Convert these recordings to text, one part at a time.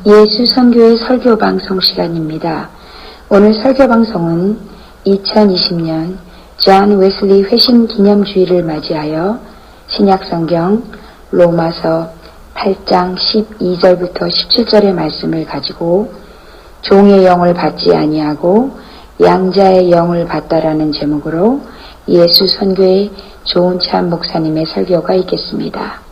예수 선교의 설교 방송 시간입니다. 오늘 설교 방송은 2020년 존 웨슬리 회심 기념주일을 맞이하여 신약성경 로마서 8장 12절부터 17절의 말씀을 가지고 종의 영을 받지 아니하고 양자의 영을 받다라는 제목으로 예수 선교의 조은찬 목사님의 설교가 있겠습니다.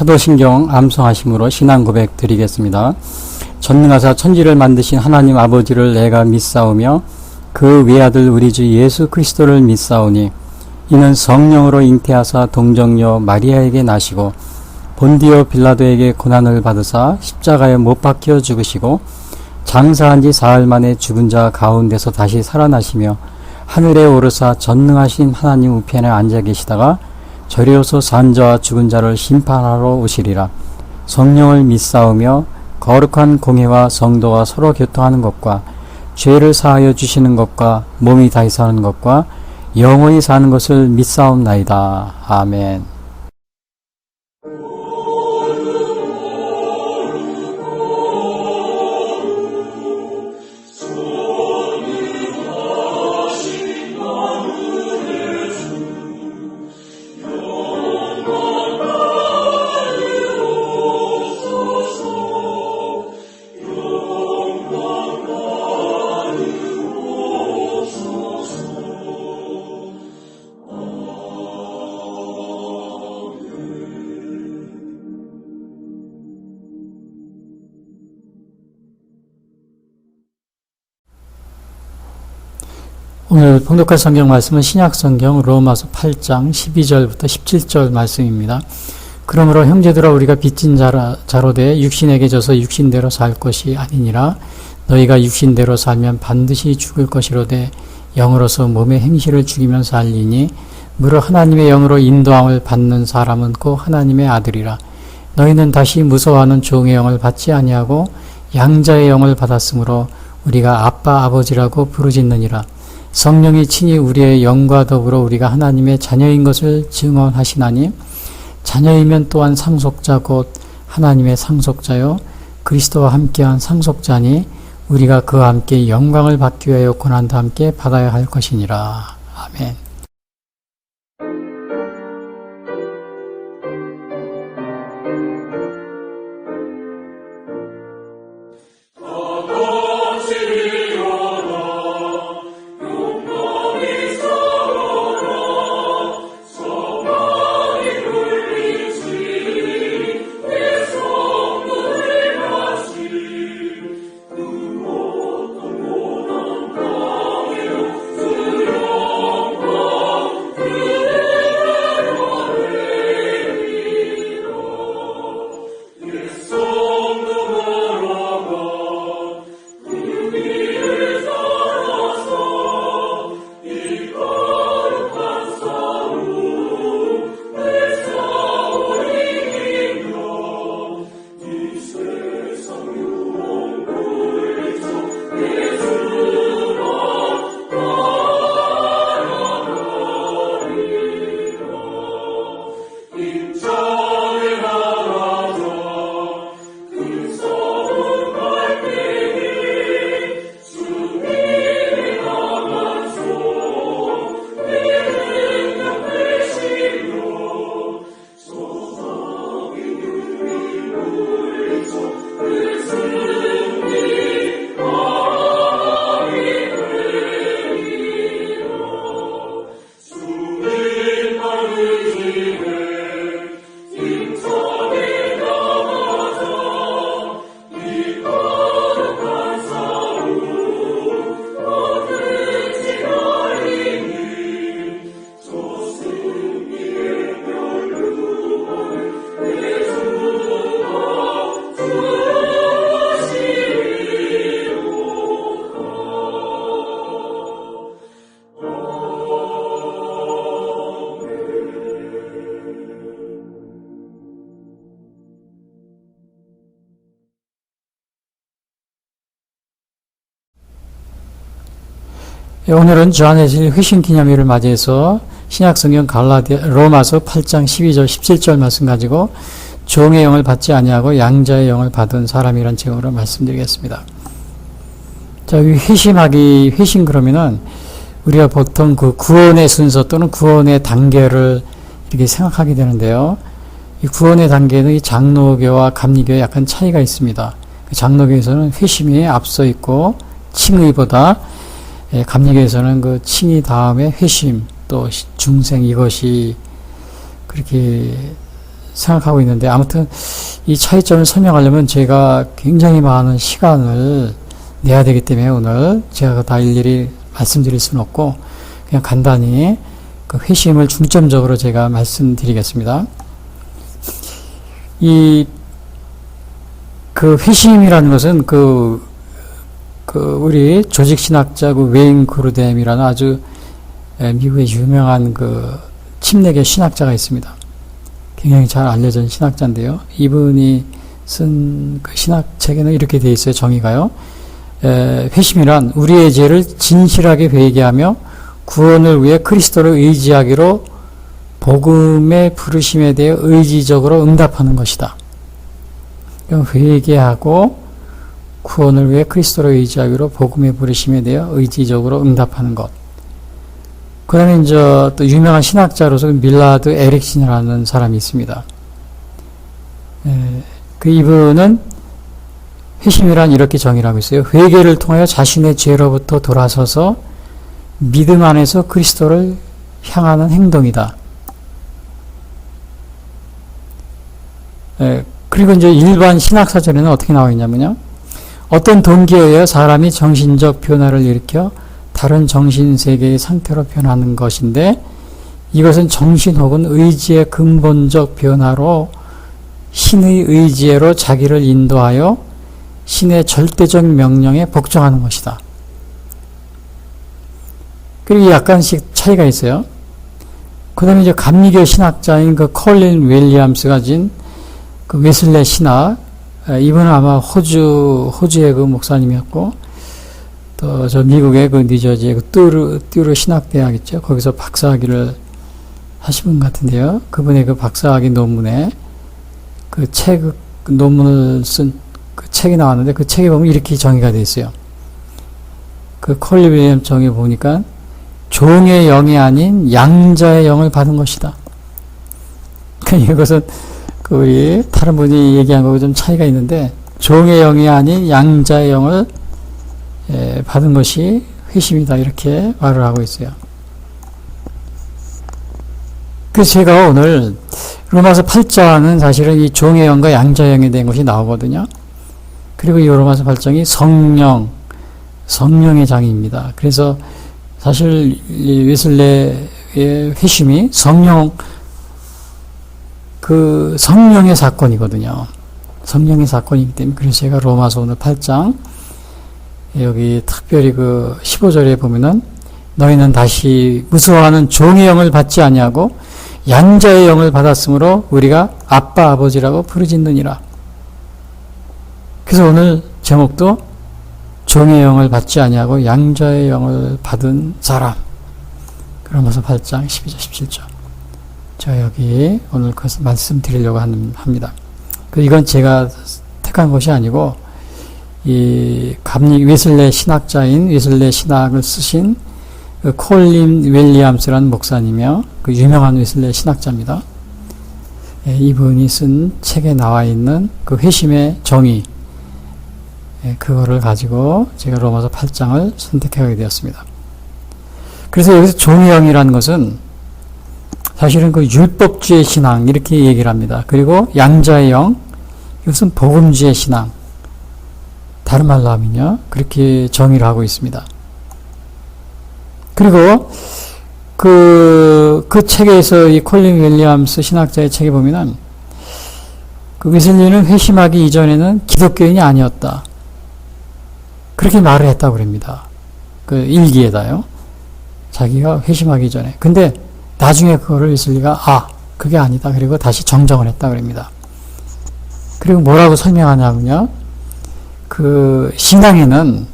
사도신경 암송하심으로 신앙 고백 드리겠습니다. 전능하사 천지를 만드신 하나님 아버지를 내가 믿사오며 그 외아들 우리 주 예수 그리스도를 믿사오니 이는 성령으로 잉태하사 동정녀 마리아에게 나시고 본디오 빌라도에게 고난을 받으사 십자가에 못 박혀 죽으시고 장사한 지 사흘 만에 죽은 자 가운데서 다시 살아나시며 하늘에 오르사 전능하신 하나님 우편에 앉아 계시다가 저리로서 산 자와 죽은 자를 심판하러 오시리라. 성령을 믿사오며 거룩한 공회와 성도와 서로 교통하는 것과 죄를 사하여 주시는 것과 몸이 다시 사는 것과 영원히 사는 것을 믿사옵나이다. 아멘. 오늘 봉독할 성경 말씀은 신약성경 로마서 8장 12절부터 17절 말씀입니다. 그러므로 형제들아 우리가 빚진 자로 돼 육신에게 져서 육신대로 살 것이 아니니라. 너희가 육신대로 살면 반드시 죽을 것이로되 영으로서 몸의 행실을 죽이면 살리니 무릇 하나님의 영으로 인도함을 받는 사람은 곧 하나님의 아들이라. 너희는 다시 무서워하는 종의 영을 받지 아니하고 양자의 영을 받았으므로 우리가 아빠 아버지라고 부르짖느니라. 성령이 친히 우리의 영과 더불어 우리가 하나님의 자녀인 것을 증언하시나니 자녀이면 또한 상속자 곧 하나님의 상속자요 그리스도와 함께한 상속자니 우리가 그와 함께 영광을 받기 위하여 고난도 함께 받아야 할 것이니라. 아멘. 오늘은 존 웨슬리 회심 기념일을 맞이해서 신약성경 로마서 8장 12절 17절 말씀 가지고 종의 영을 받지 아니하고 양자의 영을 받은 사람이란 제목으로 말씀드리겠습니다. 자, 이 회심 그러면은 우리가 보통 그 구원의 순서 또는 구원의 단계를 이렇게 생각하게 되는데요. 이 구원의 단계는 이 장로교와 감리교에 약간 차이가 있습니다. 장로교에서는 회심이 앞서 있고 칭의보다 감리교에서는 그 칭의 다음에 회심 또 중생 이것이 그렇게 생각하고 있는데 아무튼 이 차이점을 설명하려면 제가 굉장히 많은 시간을 내야 되기 때문에 오늘 제가 다 일일이 말씀드릴 수는 없고 그냥 간단히 그 회심을 중점적으로 제가 말씀드리겠습니다. 그 회심이라는 것은 우리 조직신학자 웨인 그루뎀이라는 아주 미국의 유명한 침례교 신학자가 있습니다. 굉장히 잘 알려진 신학자인데요. 이분이 쓴 그 신학책에는 이렇게 되어 있어요. 정의가요. 회심이란 우리의 죄를 진실하게 회개하며 구원을 위해 그리스도를 의지하기로 복음의 부르심에 대해 의지적으로 응답하는 것이다. 회개하고 구원을 위해 그리스도를 의지하기로 복음의 부르심에 대해 의지적으로 응답하는 것. 그 다음에 이제 또 유명한 신학자로서 밀라드 에릭슨이라는 사람이 있습니다. 이분은 회심이란 이렇게 정의를 하고 있어요. 회개를 통하여 자신의 죄로부터 돌아서서 믿음 안에서 그리스도를 향하는 행동이다. 그리고 이제 일반 신학사전에는 어떻게 나와 있냐면요. 어떤 동기에 의해 사람이 정신적 변화를 일으켜 다른 정신세계의 상태로 변하는 것인데 이것은 정신 혹은 의지의 근본적 변화로 신의 의지로 자기를 인도하여 신의 절대적 명령에 복종하는 것이다. 그리고 약간씩 차이가 있어요. 그 다음에 이제 감리교 신학자인 콜린 윌리엄스가 진 웨슬레 신학, 이분은 아마 호주의 목사님이었고, 또 저 미국의 뉴저지의 뚜르 신학대학 있죠. 거기서 박사학위를 하신 분 같은데요. 그분의 박사학위 논문에 논문을 쓴 책이 나왔는데 그 책에 보면 이렇게 정의가 되어 있어요. 콜린 윌리엄스 정의 보니까 종의 영이 아닌 양자의 영을 받은 것이다. 이것은 우리 다른 분이 얘기한 거하고 좀 차이가 있는데 종의 영이 아닌 양자의 영을 받은 것이 회심이다 이렇게 말을 하고 있어요. 그래서 제가 오늘 로마서 8장은 사실은 이 종의 영과 양자의 영에 대한 것이 나오거든요. 그리고 이 로마서 8장이 성령의 장입니다. 그래서 사실 이 웨슬레의 회심이 성령의 사건이거든요. 성령의 사건이기 때문에 그래서 제가 로마서 오늘 8장 여기 특별히 15절에 보면은 너희는 다시 무서워하는 종의 영을 받지 아니하고 양자의 영을 받았으므로 우리가 아빠 아버지라고 부르짖느니라. 그래서 오늘 제목도 종의 영을 받지 아니하고 양자의 영을 받은 사람. 로마서 8장 12절 17절. 제가 여기 오늘 그것을 말씀드리려고 합니다. 이건 제가 택한 것이 아니고 이 웨슬레 신학자인 웨슬레 신학을 쓰신 콜린 윌리엄스라는 목사님이요. 유명한 웨슬레 신학자입니다. 이분이 쓴 책에 나와 있는 회심의 정의 그거를 가지고 제가 로마서 8장을 선택하게 되었습니다. 그래서 여기서 종의 영이라는 것은 사실은 율법주의 신앙 이렇게 얘기를 합니다. 그리고 양자의 영 이것은 복음주의 신앙 다른 말로 하면요 그렇게 정의를 하고 있습니다. 그리고 그 책에서 이 콜린 윌리엄스 신학자의 책에 보면은 웨슬리는 회심하기 이전에는 기독교인이 아니었다. 그렇게 말을 했다고 그럽니다. 일기에다요. 자기가 회심하기 전에. 근데 나중에 그거를 웨슬리가 그게 아니다. 그리고 다시 정정을 했다 그럽니다. 그리고 뭐라고 설명하냐면요. 신앙에는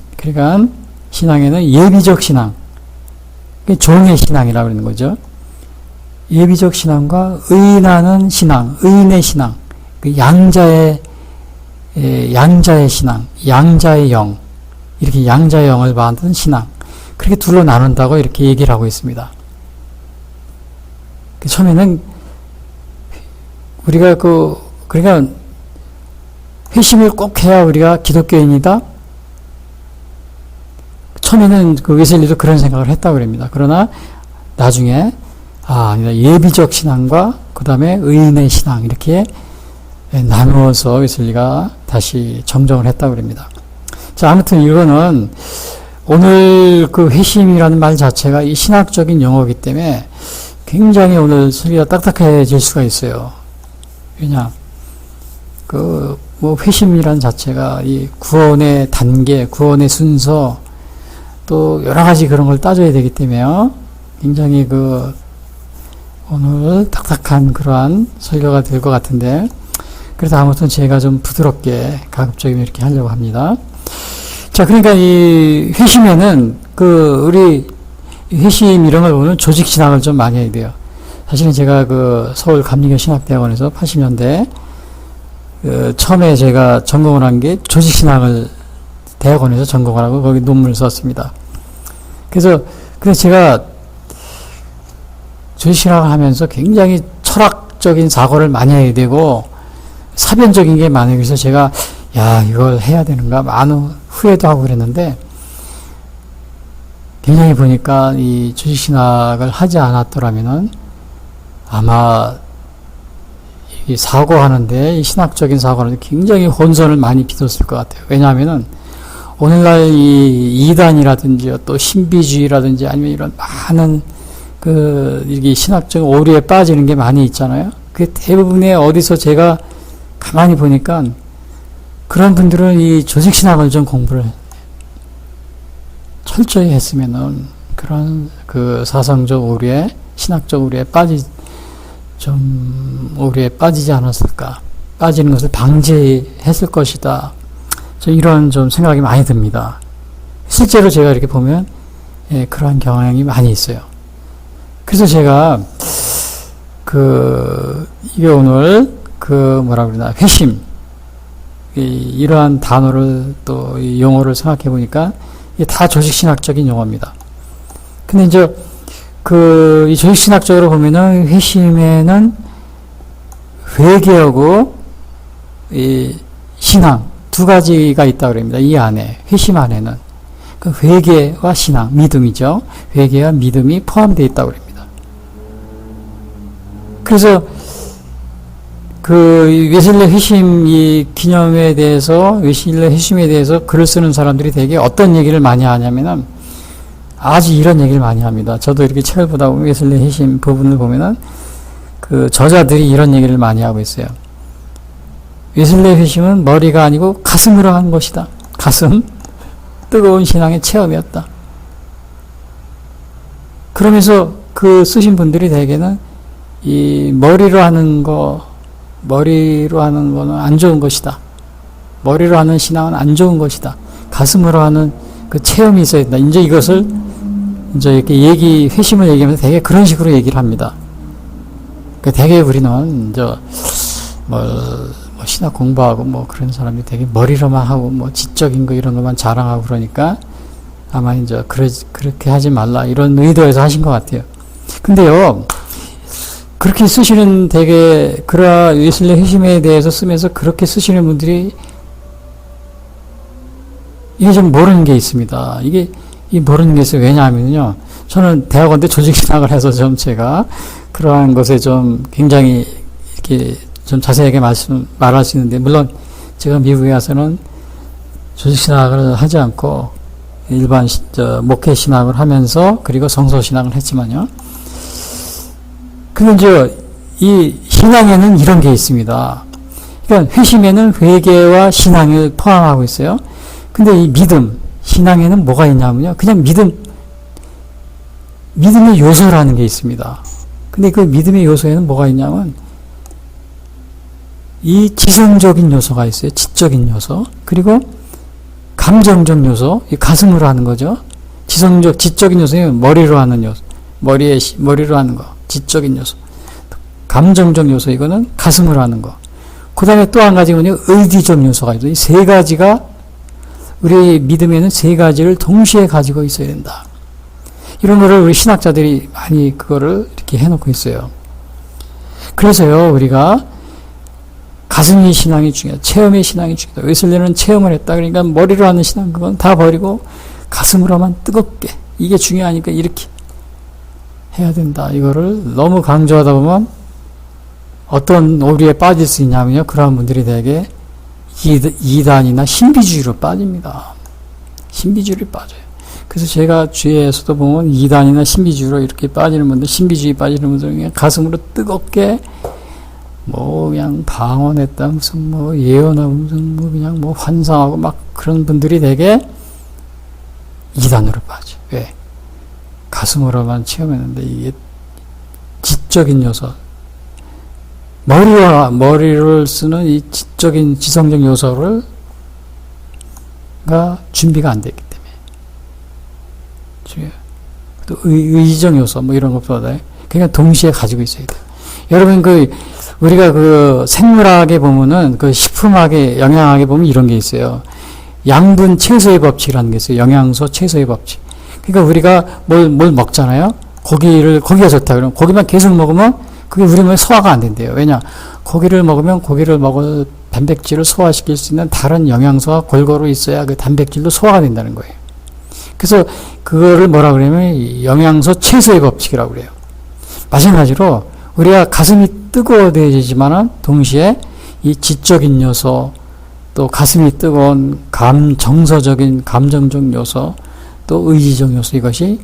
예비적 신앙, 종의 신앙이라고 그러는 거죠. 예비적 신앙과 의인하는 신앙, 의인의 신앙, 그 양자의 신앙, 양자의 영, 이렇게 양자의 영을 받은 신앙, 그렇게 둘로 나눈다고 이렇게 얘기를 하고 있습니다. 처음에는 우리가 그러니까 회심을 꼭 해야 우리가 기독교인이다. 처음에는 그 웨슬리도 그런 생각을 했다고 그럽니다. 그러나 나중에 예비적 신앙과 그 다음에 의인의 신앙 이렇게 나누어서 웨슬리가 다시 정정을 했다고 그럽니다. 자, 아무튼 이거는 오늘 그 회심이라는 말 자체가 이 신학적인 용어이기 때문에 굉장히 오늘 설교가 딱딱해질 수가 있어요. 왜냐, 회심이라는 자체가 이 구원의 단계, 구원의 순서, 또 여러 가지 그런 걸 따져야 되기 때문에요. 굉장히 오늘 딱딱한 그러한 설교가 될 것 같은데, 그래서 아무튼 제가 좀 부드럽게 가급적이면 이렇게 하려고 합니다. 자, 그러니까 이 회심에는 우리 회심 이런 걸 보면 조직 신학을 좀 많이 해야 돼요. 사실은 제가 서울 감리교 신학대학원에서 80년대 처음에 제가 전공을 한 게 조직 신학을 대학원에서 전공을 하고 거기 논문을 썼습니다. 그래서 제가 조직 신학을 하면서 굉장히 철학적인 사고를 많이 해야 되고 사변적인 게 많아요. 그래서 제가 이걸 해야 되는가 많은 후회도 하고 그랬는데 굉장히 보니까 이 조직 신학을 하지 않았더라면은 아마 이 사고하는데 이 신학적인 사고는 굉장히 혼선을 많이 빚었을 것 같아요. 왜냐하면은 오늘날 이 이단이라든지 또 신비주의라든지 아니면 이런 많은 이게 신학적 오류에 빠지는 게 많이 있잖아요. 그 대부분의 어디서 제가 가만히 보니까 그런 분들은 이 조직신학을 좀 공부를 철저히 했으면은 그런 사상적 오류에, 신학적 오류에 오류에 빠지지 않았을까. 빠지는 것을 방지했을 것이다. 이런 좀 생각이 많이 듭니다. 실제로 제가 이렇게 보면, 그러한 경향이 많이 있어요. 그래서 제가, 이게 오늘, 회심. 이러한 단어를 또 용어를 생각해 보니까 이게 다 조직신학적인 용어입니다. 근데 이제 이 조직신학적으로 보면은 회심에는 회개하고 이 신앙 두 가지가 있다고 그럽니다. 이 안에 회심 안에는 회개와 신앙, 믿음이죠. 회개와 믿음이 포함되어 있다고 그럽니다. 그래서 웨슬리 회심 이 기념에 대해서, 웨슬리 회심에 대해서 글을 쓰는 사람들이 되게 어떤 얘기를 많이 하냐면은 아주 이런 얘기를 많이 합니다. 저도 이렇게 책을 보다 보면 웨슬리 회심 부분을 보면은 저자들이 이런 얘기를 많이 하고 있어요. 웨슬리 회심은 머리가 아니고 가슴으로 한 것이다. 가슴, 뜨거운 신앙의 체험이었다. 그러면서 쓰신 분들이 대개는 이 머리로 하는 거는 안 좋은 것이다. 머리로 하는 신앙은 안 좋은 것이다. 가슴으로 하는 체험이 있어야 된다. 이제 이것을 이렇게 회심을 얘기하면서 되게 그런 식으로 얘기를 합니다. 되게 우리는 신학 공부하고 그런 사람이 되게 머리로만 하고 지적인 거 이런 것만 자랑하고 그러니까 아마 그렇게 하지 말라 이런 의도에서 하신 것 같아요. 근데요, 그렇게 쓰시는 되게 웨슬리 회심에 대해서 쓰면서 그렇게 쓰시는 분들이 이게 좀 모르는 게 있습니다. 이 모르는 게 있어요. 왜냐하면요, 저는 대학원 때 조직신학을 해서 좀 제가 그러한 것에 좀 굉장히 이렇게 좀 자세하게 말할 수 있는데, 물론 제가 미국에 와서는 조직신학을 하지 않고 일반 목회신학을 하면서 그리고 성서신학을 했지만요. 근데 이제 이 신앙에는 이런 게 있습니다. 그러니까 회심에는 회개와 신앙을 포함하고 있어요. 근데 이 믿음, 신앙에는 뭐가 있냐면요. 그냥 믿음의 요소라는 게 있습니다. 근데 그 믿음의 요소에는 뭐가 있냐면 이 지성적인 요소가 있어요. 지적인 요소. 그리고 감정적 요소, 이 가슴으로 하는 거죠. 지적인 요소는 머리로 하는 요소. 머리로 하는 거. 지적인 요소. 감정적 요소, 이거는 가슴으로 하는 거. 그 다음에 또 한 가지는 의지적 요소가 있어요. 이 세 가지가, 우리 믿음에는 세 가지를 동시에 가지고 있어야 된다. 이런 거를 우리 신학자들이 많이 그거를 이렇게 해놓고 있어요. 그래서요, 우리가 가슴의 신앙이 중요하다. 체험의 신앙이 중요하다. 웨슬리는 체험을 했다. 그러니까 머리로 하는 신앙, 그건 다 버리고 가슴으로만 뜨겁게. 이게 중요하니까 이렇게 해야 된다. 이거를 너무 강조하다 보면 어떤 오류에 빠질 수 있냐면요. 그런 분들이 되게 이단이나 신비주의로 빠집니다. 신비주의로 빠져요. 그래서 제가 주위에서도 보면 이단이나 신비주의로 이렇게 빠지는 분들, 신비주의 빠지는 분들 그냥 가슴으로 뜨겁게 그냥 방언했다, 무슨 예언하고 무슨 그냥 환상하고 막 그런 분들이 되게 이단으로 빠져. 왜? 가슴으로만 체험했는데 이게 지적인 요소, 머리를 쓰는 이 지성적 요소가 준비가 안 됐기 때문에. 또 의지적 요소, 이런 것보다 그냥 동시에 가지고 있어야 돼요. 여러분, 우리가 생물학에 보면은, 식품학에, 영양학에 보면 이런 게 있어요. 양분 최소의 법칙이라는 게 있어요. 영양소 최소의 법칙. 그러니까 우리가 뭘 먹잖아요? 고기가 좋다. 그러면 고기만 계속 먹으면 그게 우리 몸에 소화가 안 된대요. 왜냐? 고기를 먹으면 고기를 먹어 단백질을 소화시킬 수 있는 다른 영양소가 골고루 있어야 그 단백질도 소화가 된다는 거예요. 그래서 그거를 뭐라 그러냐면 영양소 최소의 법칙이라고 그래요. 마찬가지로 우리가 가슴이 뜨거워지지만은 동시에 이 지적인 요소, 또 가슴이 뜨거운 정서적인 감정적 요소, 또 의지적 요소, 이것이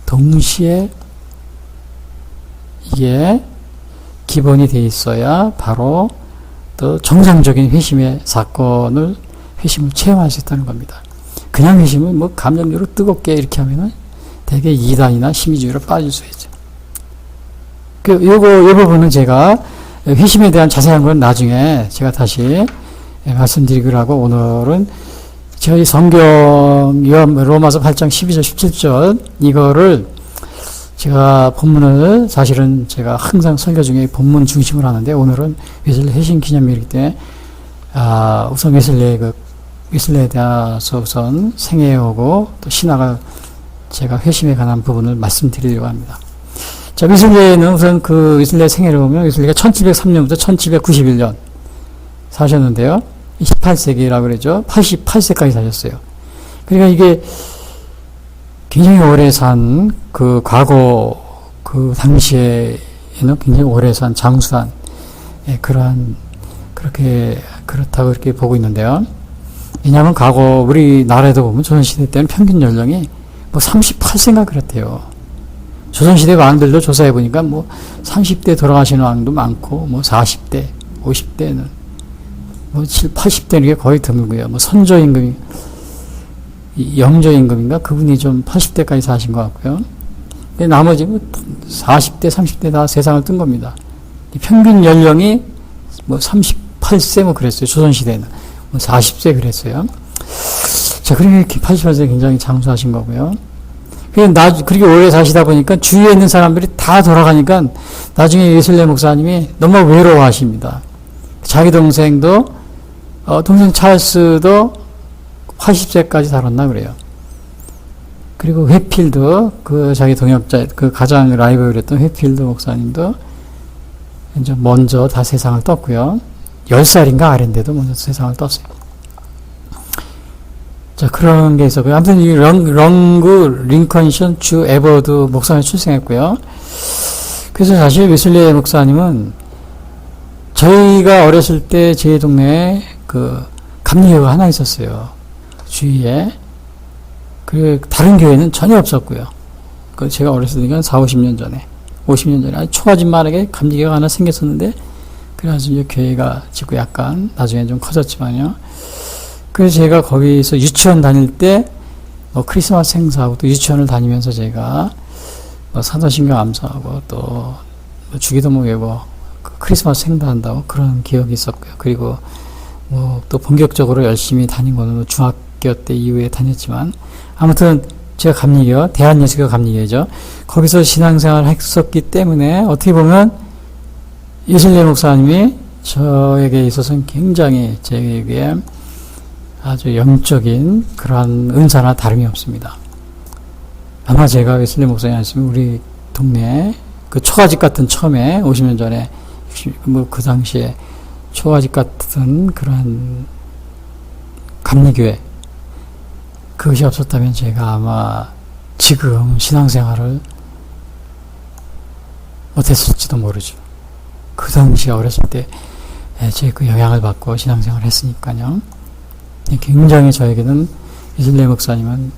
동시에 이게 기본이 돼 있어야 바로 또 정상적인 회심을 체험할 수 있다는 겁니다. 그냥 회심은 감정적으로 뜨겁게 이렇게 하면은 되게 이단이나 신비주의로 빠질 수 있죠. 이 부분은 제가 회심에 대한 자세한 건 나중에 제가 다시 말씀드리기로 하고, 오늘은 저희 성경 로마서 8장 12절 17절 이거를 제가 본문을 사실은 제가 항상 설교 중에 본문 중심으로 하는데, 오늘은 웨슬리 회심 기념일이기 때문에 우선 웨슬리에 대해서 우선 생애하고 또 신학을 제가 회심에 관한 부분을 말씀드리려고 합니다. 자, 웨슬리는 우선 웨슬리의 생애를 보면 웨슬리가 1703년부터 1791년 사셨는데요. 18세기라고 그러죠. 88세까지 사셨어요. 그러니까 이게 굉장히 오래 산 과거 당시에는 굉장히 오래 산 장수한 그렇다고 이렇게 보고 있는데요. 왜냐하면 과거 우리나라에도 보면 조선시대 때는 평균 연령이 38세인가 그랬대요. 조선시대 왕들도 조사해 보니까 30대 돌아가시는 왕도 많고 40대, 50대는 80대는 게 거의 드물고요. 선조임금이 영조임금인가 그분이 좀 80대까지 사신 것 같고요. 나머지 40대, 30대 다 세상을 뜬 겁니다. 평균 연령이 38세 그랬어요. 조선시대는 40세 그랬어요. 자, 그러니까 88세 굉장히 장수하신 거고요. 그리고 오래 사시다 보니까 주위에 있는 사람들이 다 돌아가니까 나중에 웨슬리 목사님이 너무 외로워하십니다. 자기 동생도 동생 찰스도 80세까지 살았나 그래요. 그리고 회필드 자기 동역자 가장 라이벌이었던 회필드 목사님도 이제 먼저 다 세상을 떴고요. 10살인가 아래인데도 먼저 세상을 떴어요. 자, 그런 게 있었고요. 아무튼 이 링컨션 주 에버드 목사님이 출생했고요. 그래서 사실 웨슬리 목사님은 저희가 어렸을 때 제 동네에 감리교가 하나 있었어요. 주위에. 다른 교회는 전혀 없었고요. 제가 어렸을 때니까 40, 50년 전에, 50년 전에, 초아진만하게 감리교가 하나 생겼었는데, 그래가지고 이제 교회가 짓고 약간, 나중에 좀 커졌지만요. 그래서 제가 거기서 유치원 다닐 때, 크리스마스 행사하고 또 유치원을 다니면서 제가, 사도신경 암송하고 또, 주기도문 외고, 크리스마스 행사한다고 그런 기억이 있었고요. 그리고, 또 본격적으로 열심히 다닌 거는 중학교 때 이후에 다녔지만, 아무튼, 제가 감리교, 대한예수교 감리교죠. 거기서 신앙생활을 했었기 때문에 어떻게 보면 이슬레 목사님이 저에게 있어서는 굉장히 제게 아주 영적인 그러한 은사나 다름이 없습니다. 아마 제가 웨슬리 목사님 아니었으면 우리 동네에 그 초가집 같은 처음에 50년 전에 뭐 그 당시에 초가집 같은 그런 감리교회 그것이 없었다면 제가 아마 지금 신앙생활을 못했을지도 모르죠. 그 당시에 어렸을 때 제 그 영향을 받고 신앙생활을 했으니까요. 굉장히 저에게는 이슬레 목사님은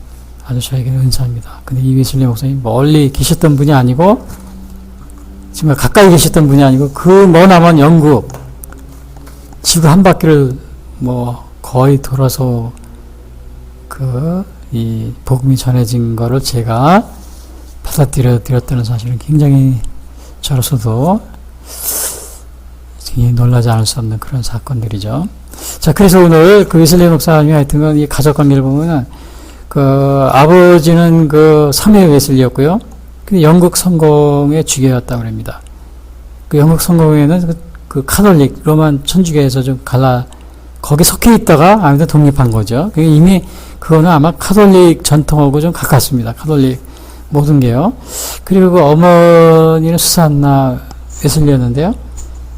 아주 저에게는 은사입니다. 근데 이 이슬레 목사님 멀리 계셨던 분이 아니고 정말 가까이 계셨던 분이 아니고 그 머나먼 영국 지구 한 바퀴를 뭐 거의 돌아서 이 복음이 전해진 거를 제가 받아들였다는 사실은 굉장히 저로서도 굉장히 놀라지 않을 수 없는 그런 사건들이죠. 자, 그래서 오늘 그 웨슬리 목사님이 하여튼 이 가족 관계를 보면은 그 아버지는 그 3회 웨슬리였고요. 근데 영국 성공의 주교였다고 합니다. 그 영국 성공회는 그 카톨릭 로만 천주교에서 좀 거기 속해 있다가 아무튼 독립한 거죠. 이미 그거는 아마 카톨릭 전통하고 좀 가깝습니다. 카톨릭 모든 게요. 그리고 그 어머니는 수산나 웨슬리였는데요.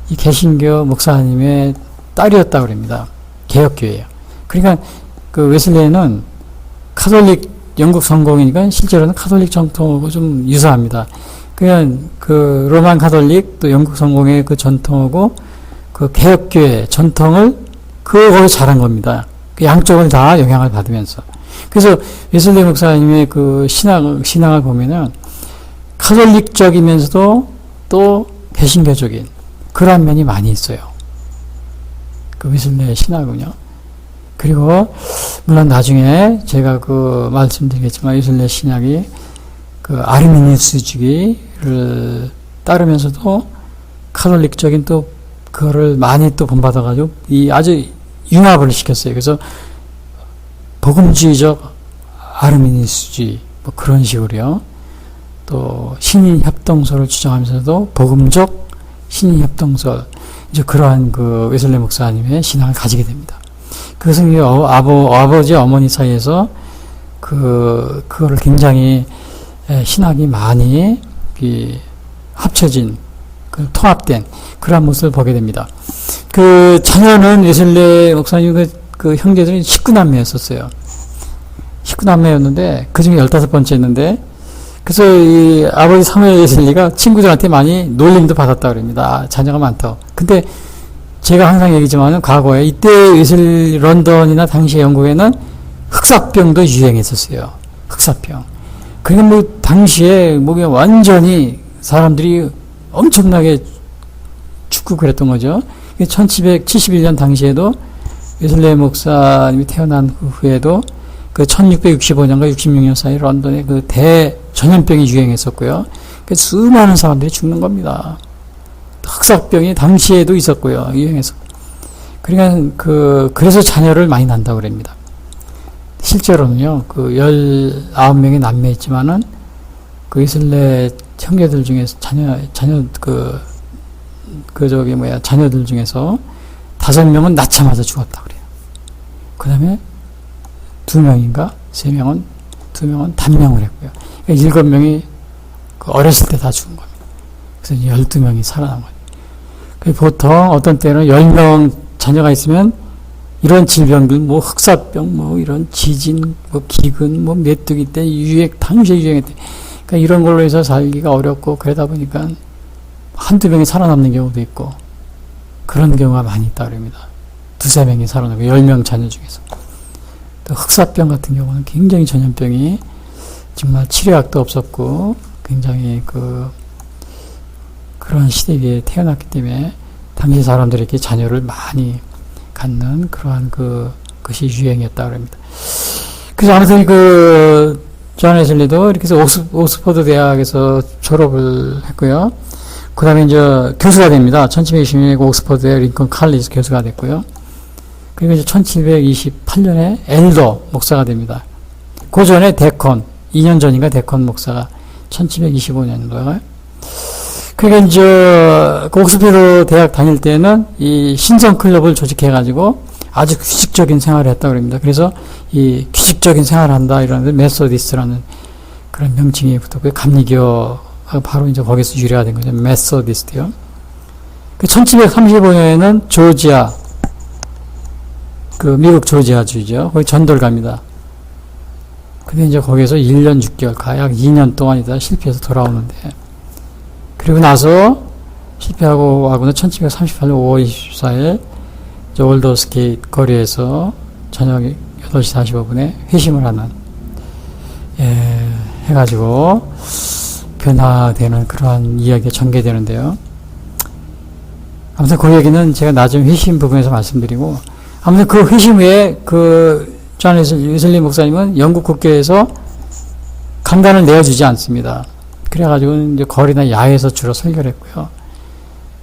이 개신교 목사님의 딸이었다고 합니다. 개혁교회예요. 그러니까 그 웨슬리는 카톨릭 영국 성공이니까 실제로는 카톨릭 전통하고 좀 유사합니다. 그냥 그 로만 카톨릭 또 영국 성공의 그 전통하고 그 개혁교회 전통을 거기서 자란 겁니다. 그 양쪽을 다 영향을 받으면서. 그래서 웨슬리 목사님의 그 신앙을 보면은 카톨릭적이면서도 또 개신교적인 그런 면이 많이 있어요. 그 웨슬리의 신앙은요. 그리고 물론 나중에 제가 그 말씀드리겠지만 웨슬리 신학이 그 아르미니우스주의를 따르면서도 카톨릭적인 또 그거를 많이 또 본받아가지고 이 아주 융합을 시켰어요. 그래서 복음주의적 아르미니우스주의 뭐 그런 식으로요. 또 신인협동설을 주장하면서도 복음적 신인협동설 이제 그러한 그 웨슬리 목사님의 신앙을 가지게 됩니다. 그것은 아버지 어머니 사이에서 그거를 굉장히 신학이 많이 합쳐진 통합된 그런 모습을 보게 됩니다. 그 자녀는 웨슬리 목사님 그 형제들이 19남매였었어요. 19남매였는데 그 중에 15번째였는데 그래서 이 아버지 사무엘 웨슬리가 친구들한테 많이 놀림도 받았다고 그럽니다. 자녀가 많다고. 근데 제가 항상 얘기지만은 과거에 이때 웨슬리 런던이나 당시 영국에는 흑사병도 유행했었어요. 흑사병. 그러니까 뭐 당시에 뭐 완전히 사람들이 엄청나게 죽고 그랬던 거죠. 1771년 당시에도 웨슬리 목사님이 태어난 후에도 그 1665년과 66년 사이 런던에 그 대전염병이 유행했었고요. 수많은 사람들이 죽는 겁니다. 흑사병이 당시에도 있었고요. 유행했었고. 그러니까 그래서 자녀를 많이 난다고 그럽니다. 실제로는요, 19명의 남매 있지만은 그 웨슬리 형제들 중에서 자녀들 중에서 5명은 낳자마자 죽었다 그래요. 그 다음에 2명인가 2명은 단명을 했고요. 그러니까 7명이 어렸을 때 다 죽은 겁니다. 그래서 12명이 살아난 거예요. 보통 어떤 때는 10명 자녀가 있으면 이런 질병들, 뭐 흑사병, 뭐 이런 지진, 뭐 기근, 뭐 메뚜기 때 당시에 유행했대. 그러니까 이런 걸로 해서 살기가 어렵고 그러다 보니까 한두 명이 살아남는 경우도 있고 그런 경우가 많이 있다 그럽니다. 2-3명이 살아나고 10명 자녀 중에서. 또 흑사병 같은 경우는 굉장히 전염병이 정말 치료약도 없었고 굉장히 그런 시대에 태어났기 때문에 당시 사람들에게 자녀를 많이 갖는 그러한 것이 유행이었다 그럽니다. 그래서 아무튼 존 웨슬리도 이렇게 해서 옥스퍼드 대학에서 졸업을 했고요. 그 다음에 이제 교수가 됩니다. 1720년에 옥스퍼드의 링컨 칼리지 교수가 됐고요. 그리고 이제 1728년에 엘더 목사가 됩니다. 그 전에 데컨, 2년 전인가 데컨 목사가 1725년도에. 그러니까 이제 옥스퍼드 대학 다닐 때는 이 신성 클럽을 조직해가지고 아주 규칙적인 생활을 했다고 그럽니다. 그래서 이 규칙적인 생활을 한다 이러는데 메소디스트라는 그런 명칭이 붙었고요. 감리교가 바로 이제 거기서 유래가 된 거죠. 메소디스트요. 1735년에는 조지아, 그 미국 조지아주죠. 거기 전도를 갑니다. 근데 이제 거기서 1년 6개월, 약 2년 동안 있다가 실패해서 돌아오는데, 그리고 나서 실패하고 하고는 1738년 5월 24일 올더스게이트 거리에서 저녁 8시 45분에 회심을 하는, 해가지고 변화되는 그러한 이야기가 전개되는데요. 아무튼 그 얘기는 제가 나중에 회심 부분에서 말씀드리고, 아무튼 그 회심 후에 존 웨슬리 목사님은 영국 국교에서 강단을 내어주지 않습니다. 그래가지고 이제 거리나 야외에서 주로 설교를 했고요.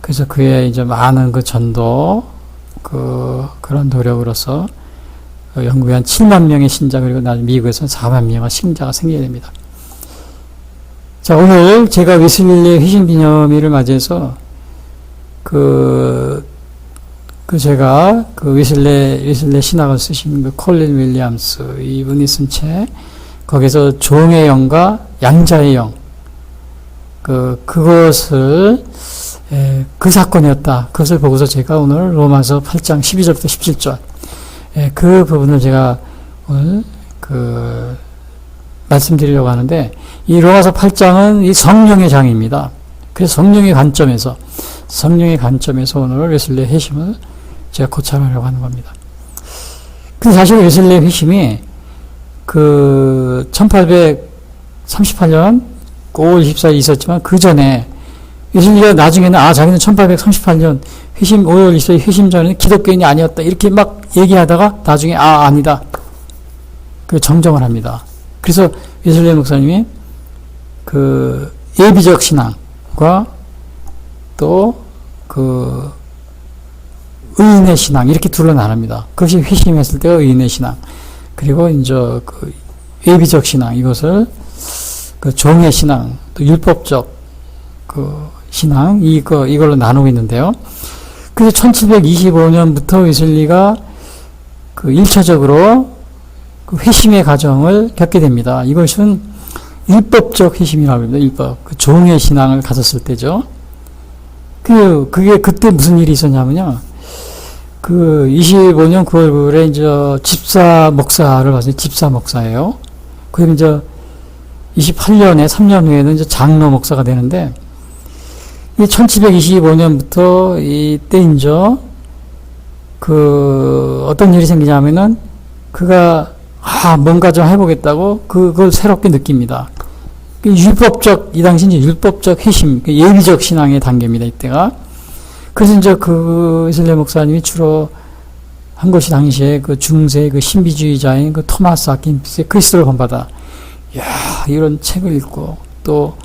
그래서 그의 이제 많은 그 전도, 그런 노력으로서 영국에 한 7만 명의 신자, 그리고 나중에 미국에서는 4만 명의 신자가 생기게 됩니다. 자, 오늘 제가 웨슬리의 회심 기념일을 맞이해서 제가 웨슬리 신학을 쓰신 콜린 윌리엄스 이분이 쓴 책, 거기서 종의 영과 양자의 영, 그것을, 그 사건이었다. 그것을 보고서 제가 오늘 로마서 8장 12절부터 17절, 그 부분을 제가 오늘 말씀드리려고 하는데, 이 로마서 8장은 이 성령의 장입니다. 그래서 성령의 관점에서 오늘 웨슬리의 회심을 제가 고찰하려고 하는 겁니다. 근데 사실 웨슬리의 회심이 1838년 5월 24일 있었지만 그 전에 웨슬리가 나중에는 자기는 1838년 5월 24일 회심 전에는 기독교인이 아니었다 이렇게 막 얘기하다가 나중에 아니다 정정을 합니다. 그래서 웨슬리 목사님이 예비적 신앙과 또 의인의 신앙 이렇게 둘로 나눕니다. 그것이 회심했을 때가 의인의 신앙, 그리고 이제 예비적 신앙, 이것을 종의 신앙, 또 율법적 신앙, 이걸로 나누고 있는데요. 그래서 1725년부터 웨슬리가 1차적으로 회심의 과정을 겪게 됩니다. 이것은 율법적 회심이라고 합니다. 율법. 종의 신앙을 가졌을 때죠. 그게 그때 무슨 일이 있었냐면요. 25년 9월 9일에 이제 집사 목사를 봤어요. 집사 목사예요. 그리고 이제 28년에 3년 후에는 이제 장로 목사가 되는데, 이 1725년부터 이때 이제 어떤 일이 생기냐면은 그가 뭔가 좀 해보겠다고 그걸 새롭게 느낍니다. 이 당시 이제 율법적 회심, 예비적 신앙의 단계입니다, 이때가. 그래서 이제 웨슬리 목사님이 주로 한 것이 당시에 중세 신비주의자인 토마스 아킨피스의 그리스도를 본받아. 이런 책을 읽고, 또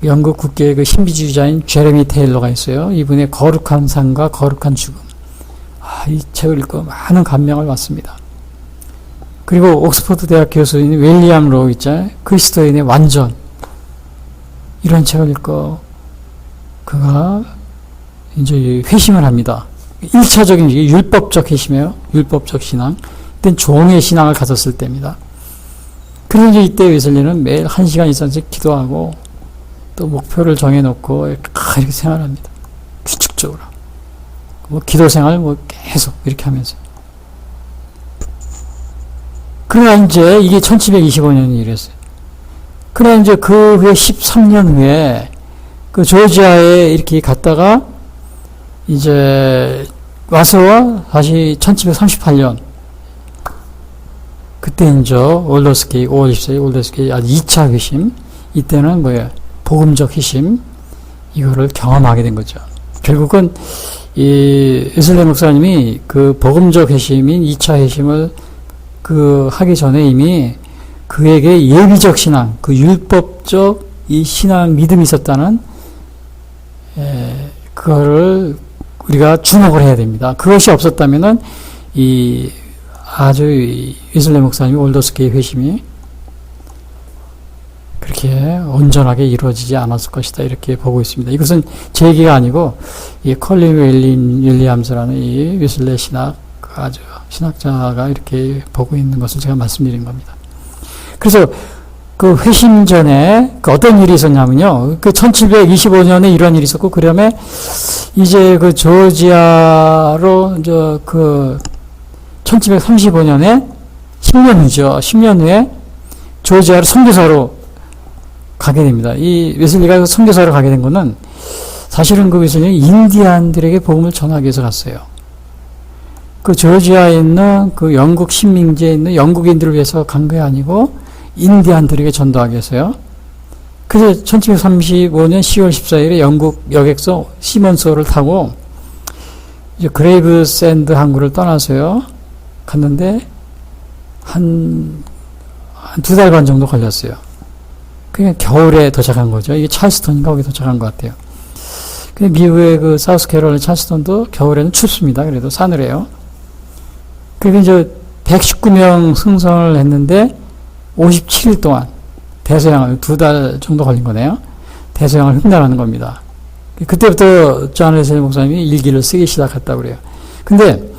영국 국계의 신비주의자인 제레미 테일러가 있어요. 이분의 거룩한 삶과 거룩한 죽음. 이 책을 읽고 많은 감명을 받습니다. 그리고 옥스퍼드 대학 교수인 윌리엄 로우 있잖아요. 그리스도인의 완전. 이런 책을 읽고 그가 이제 회심을 합니다. 1차적인 율법적 회심이에요. 율법적 신앙. 이때는 종의 신앙을 가졌을 때입니다. 그래서 이제 이때 웨슬리는 매일 1시간 이상씩 기도하고 또 목표를 정해놓고 이렇게 생활합니다. 규칙적으로. 기도 생활 계속 이렇게 하면서. 그러나 이제 이게 1725년 일이었어요. 그러나 이제 그 후에 13년 후에 조지아에 이렇게 갔다가 이제 와서 다시 1738년 그때 이제 올더스게이트 5월 24일 올더스게이트 2차 회심, 이때는 복음적 회심, 이거를 경험하게 된 거죠. 결국은 이 웨슬리 목사님이 복음적 회심인 2차 회심을 하기 전에 이미 그에게 예비적 신앙, 율법적 이 신앙 믿음이 있었다는 그거를 우리가 주목을 해야 됩니다. 그것이 없었다면은 웨슬리 목사님이 올더스게이트 회심이 그렇게 온전하게 이루어지지 않았을 것이다. 이렇게 보고 있습니다. 이것은 제 얘기가 아니고 이 컬린 윌리엄스라는 이 웨슬레 아주 신학자가 이렇게 보고 있는 것을 제가 말씀드린 겁니다. 그래서 그 회심 전에 그 어떤 일이 있었냐면요. 그 1725년에 이런 일이 있었고, 그 다음에 이제 그 조지아로 그 1735년에 10년 후죠. 10년 후에 조지아로 선교사로 가게 됩니다. 이 웨슬리가 선교사로 가게 된 거는 사실은 그 웨슬리는 인디안들에게 복음을 전하기 위해서 갔어요. 그 조지아에 있는 그 영국 식민지에 있는 영국인들을 위해서 간 게 아니고 인디안들에게 전도하기 위해서요. 그래서 1735년 10월 14일에 영국 여객선 시먼스호를 타고 이제 그레이브샌드 항구를 떠나서요. 갔는데 한 2달간 정도 걸렸어요. 그냥 겨울에 도착한 거죠. 이게 찰스턴인가 거기 도착한 것 같아요. 미국의 그 사우스캐롤라이나 찰스턴도 겨울에는 춥습니다. 그래도 싸늘해요. 그리고 이제 119명 승선을 했는데 57일 동안 대서양을 2달 정도 걸린 거네요. 대서양을 횡단하는 겁니다. 그때부터 존 웨슬리 목사님이 일기를 쓰기 시작했다고 그래요. 근데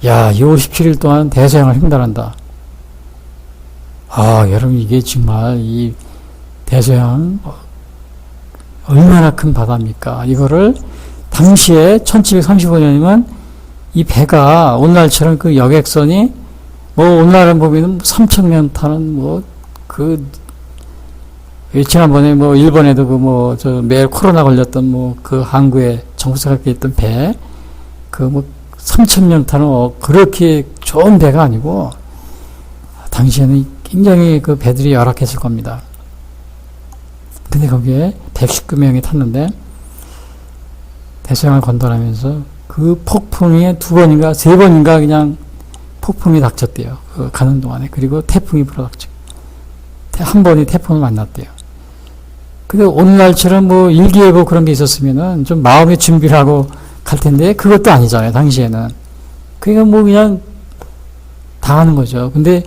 야, 이 57일 동안 대서양을 횡단한다. 아, 여러분 이게 정말 이 대서양 얼마나 큰 바다입니까? 이거를 당시에 1735년이면 이 배가 오늘날처럼 그 여객선이 뭐 오늘날은 보면 3,000명 타는 지난번에 뭐 일본에도 그 뭐 저 매일 코로나 걸렸던 뭐 그 항구에 정부사가 있던 배 그 뭐 3,000명 타는 그렇게 좋은 배가 아니고 당시에는 굉장히 그 배들이 열악했을 겁니다. 근데 거기에 119명이 탔는데 대서양을 건너면서 그 폭풍이 2번인가 3번인가 그냥 폭풍이 닥쳤대요. 그 가는 동안에. 그리고 태풍이 불어닥쳐. 한 번이 태풍을 만났대요. 근데 오늘날처럼 뭐 일기예보 그런 게 있었으면은 좀 마음의 준비를 하고 갈 텐데 그것도 아니잖아요. 당시에는. 그러니까 뭐 그냥 당하는 거죠. 근데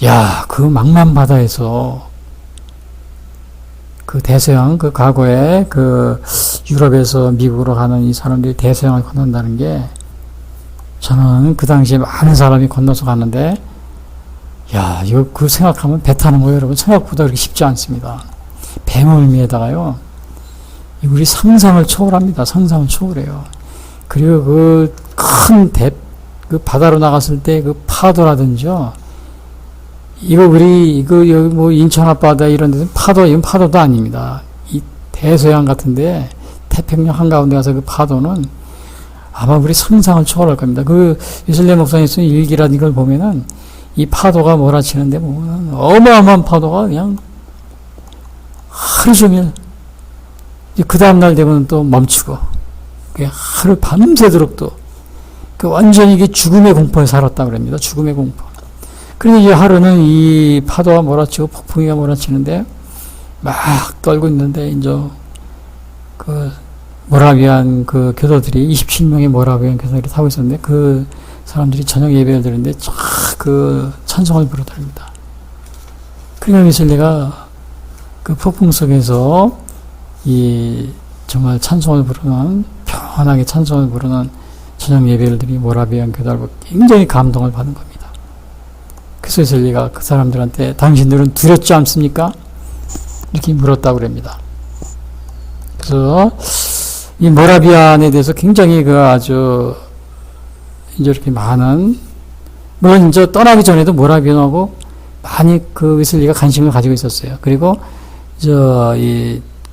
야, 그 망만 바다에서 그 대서양, 그 과거에 그 유럽에서 미국으로 가는 이 사람들이 대서양을 건넌다는 게 저는 그 당시에 많은 사람이 건너서 갔는데 야, 이거 그 생각하면 배 타는 거 여러분 생각보다 그렇게 쉽지 않습니다. 배멀미에다가요. 우리 상상을 초월합니다. 상상을 초월해요. 그리고 그 큰 그 바다로 나갔을 때 그 파도라든지요. 이거 여기 뭐 인천 앞바다 이런 데는 이건 파도도 아닙니다. 이 대서양 같은데 태평양 한가운데 가서 그 파도는 아마 우리 상상을 초월할 겁니다. 그 웨슬리 목사님 쓴 일기라는 이걸 보면은 이 파도가 몰아치는데 보면 어마어마한 파도가 그냥 하루 종일 그 다음날 되면 또 멈추고 하루 밤새도록 또 완전히 이게 죽음의 공포에 살았다고 그럽니다. 죽음의 공포. 그런데 이 하루는 이 파도가 몰아치고 폭풍이가 몰아치는데 막 떨고 있는데 이제 그 모라비안 그 교도들이 27명의 모라비안 교도들이 타고 있었는데 그 사람들이 저녁 예배를 드리는데 그 찬송을 부르더랍니다. 그러니까 웨슬리가 그 폭풍 속에서 이 정말 찬송을 부르는 평안하게 찬송을 부르는 저녁 예배를 드린 모라비안 교도를 굉장히 감동을 받은 겁니다. 그래서 웨슬리가 그 사람들한테 당신들은 두렵지 않습니까? 이렇게 물었다고 그럽니다. 그래서 이 모라비안에 대해서 굉장히 그 아주 이제 이렇게 많은 물론 이제 떠나기 전에도 모라비안하고 많이 그 웨슬리가 관심을 가지고 있었어요. 그리고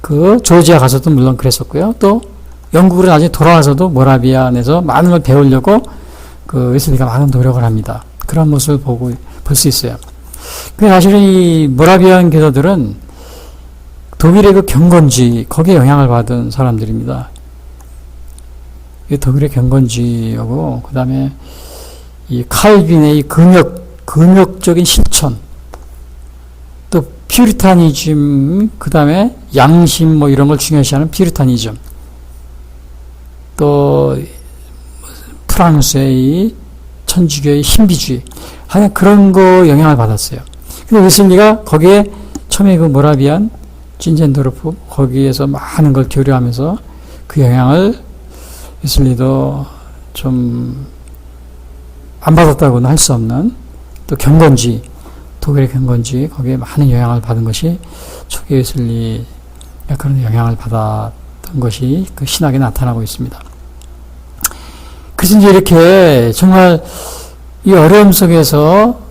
그 조지아 가서도 물론 그랬었고요. 또 영국으로 나중에 돌아와서도 모라비안에서 많은 걸 배우려고 그 웨슬리가 많은 노력을 합니다. 그런 모습을 볼 수 있어요. 그 사실은 이 모라비안 교도들은 독일의 그 경건주의 거기에 영향을 받은 사람들입니다. 독일의 경건주의하고 그 다음에 이 칼빈의 이 금욕적인 실천, 또 퓨리타니즘, 그 다음에 양심 뭐 이런 걸 중요시하는 퓨리타니즘, 또 프랑스의 이 천주교의 신비주의, 하여간 그런 거 영향을 받았어요. 근데 웨슬리가 거기에 처음에 그 모라비안 찐젠도르프 거기에서 많은 걸 교류하면서 그 영향을 웨슬리도 좀 안 받았다고는 할 수 없는, 또 경건주의, 독일의 경건주의 거기에 많은 영향을 받은 것이 초기 웨슬리가 그런 영향을 받았던 것이 그 신학에 나타나고 있습니다. 그래서 이제 이렇게 정말 이 어려움 속에서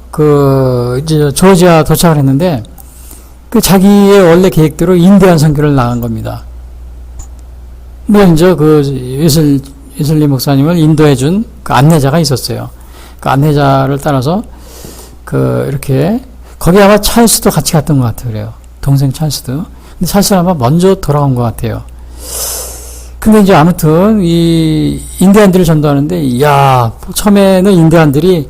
이제 조지아 도착을 했는데, 그 자기의 원래 계획대로 인디안 선교를 나간 겁니다. 물론 이제 웨슬리 목사님을 인도해 준 그 안내자가 있었어요. 그 안내자를 따라서 이렇게 거기 아마 찰스도 같이 갔던 것 같아요. 그래요. 동생 찰스도. 근데 찰스는 아마 먼저 돌아온 것 같아요. 근데 이제 아무튼 이 인디안들을 전도하는데, 처음에는 인디안들이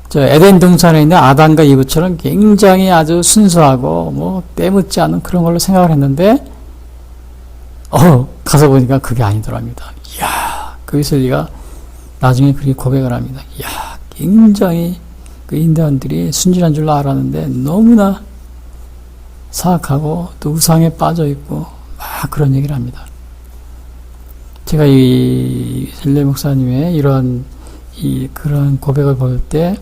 저 에덴 동산에 있는 아담과 이브처럼 굉장히 아주 순수하고 뭐 때묻지 않은 그런 걸로 생각을 했는데, 가서 보니까 그게 아니더랍니다. 그 웨슬리가 나중에 그렇게 고백을 합니다. 굉장히 그 인디안들이 순진한 줄로 알았는데 너무나 사악하고 또 우상에 빠져 있고 막 그런 얘기를 합니다. 제가 이 웨슬리 목사님의 그런 고백을 볼 때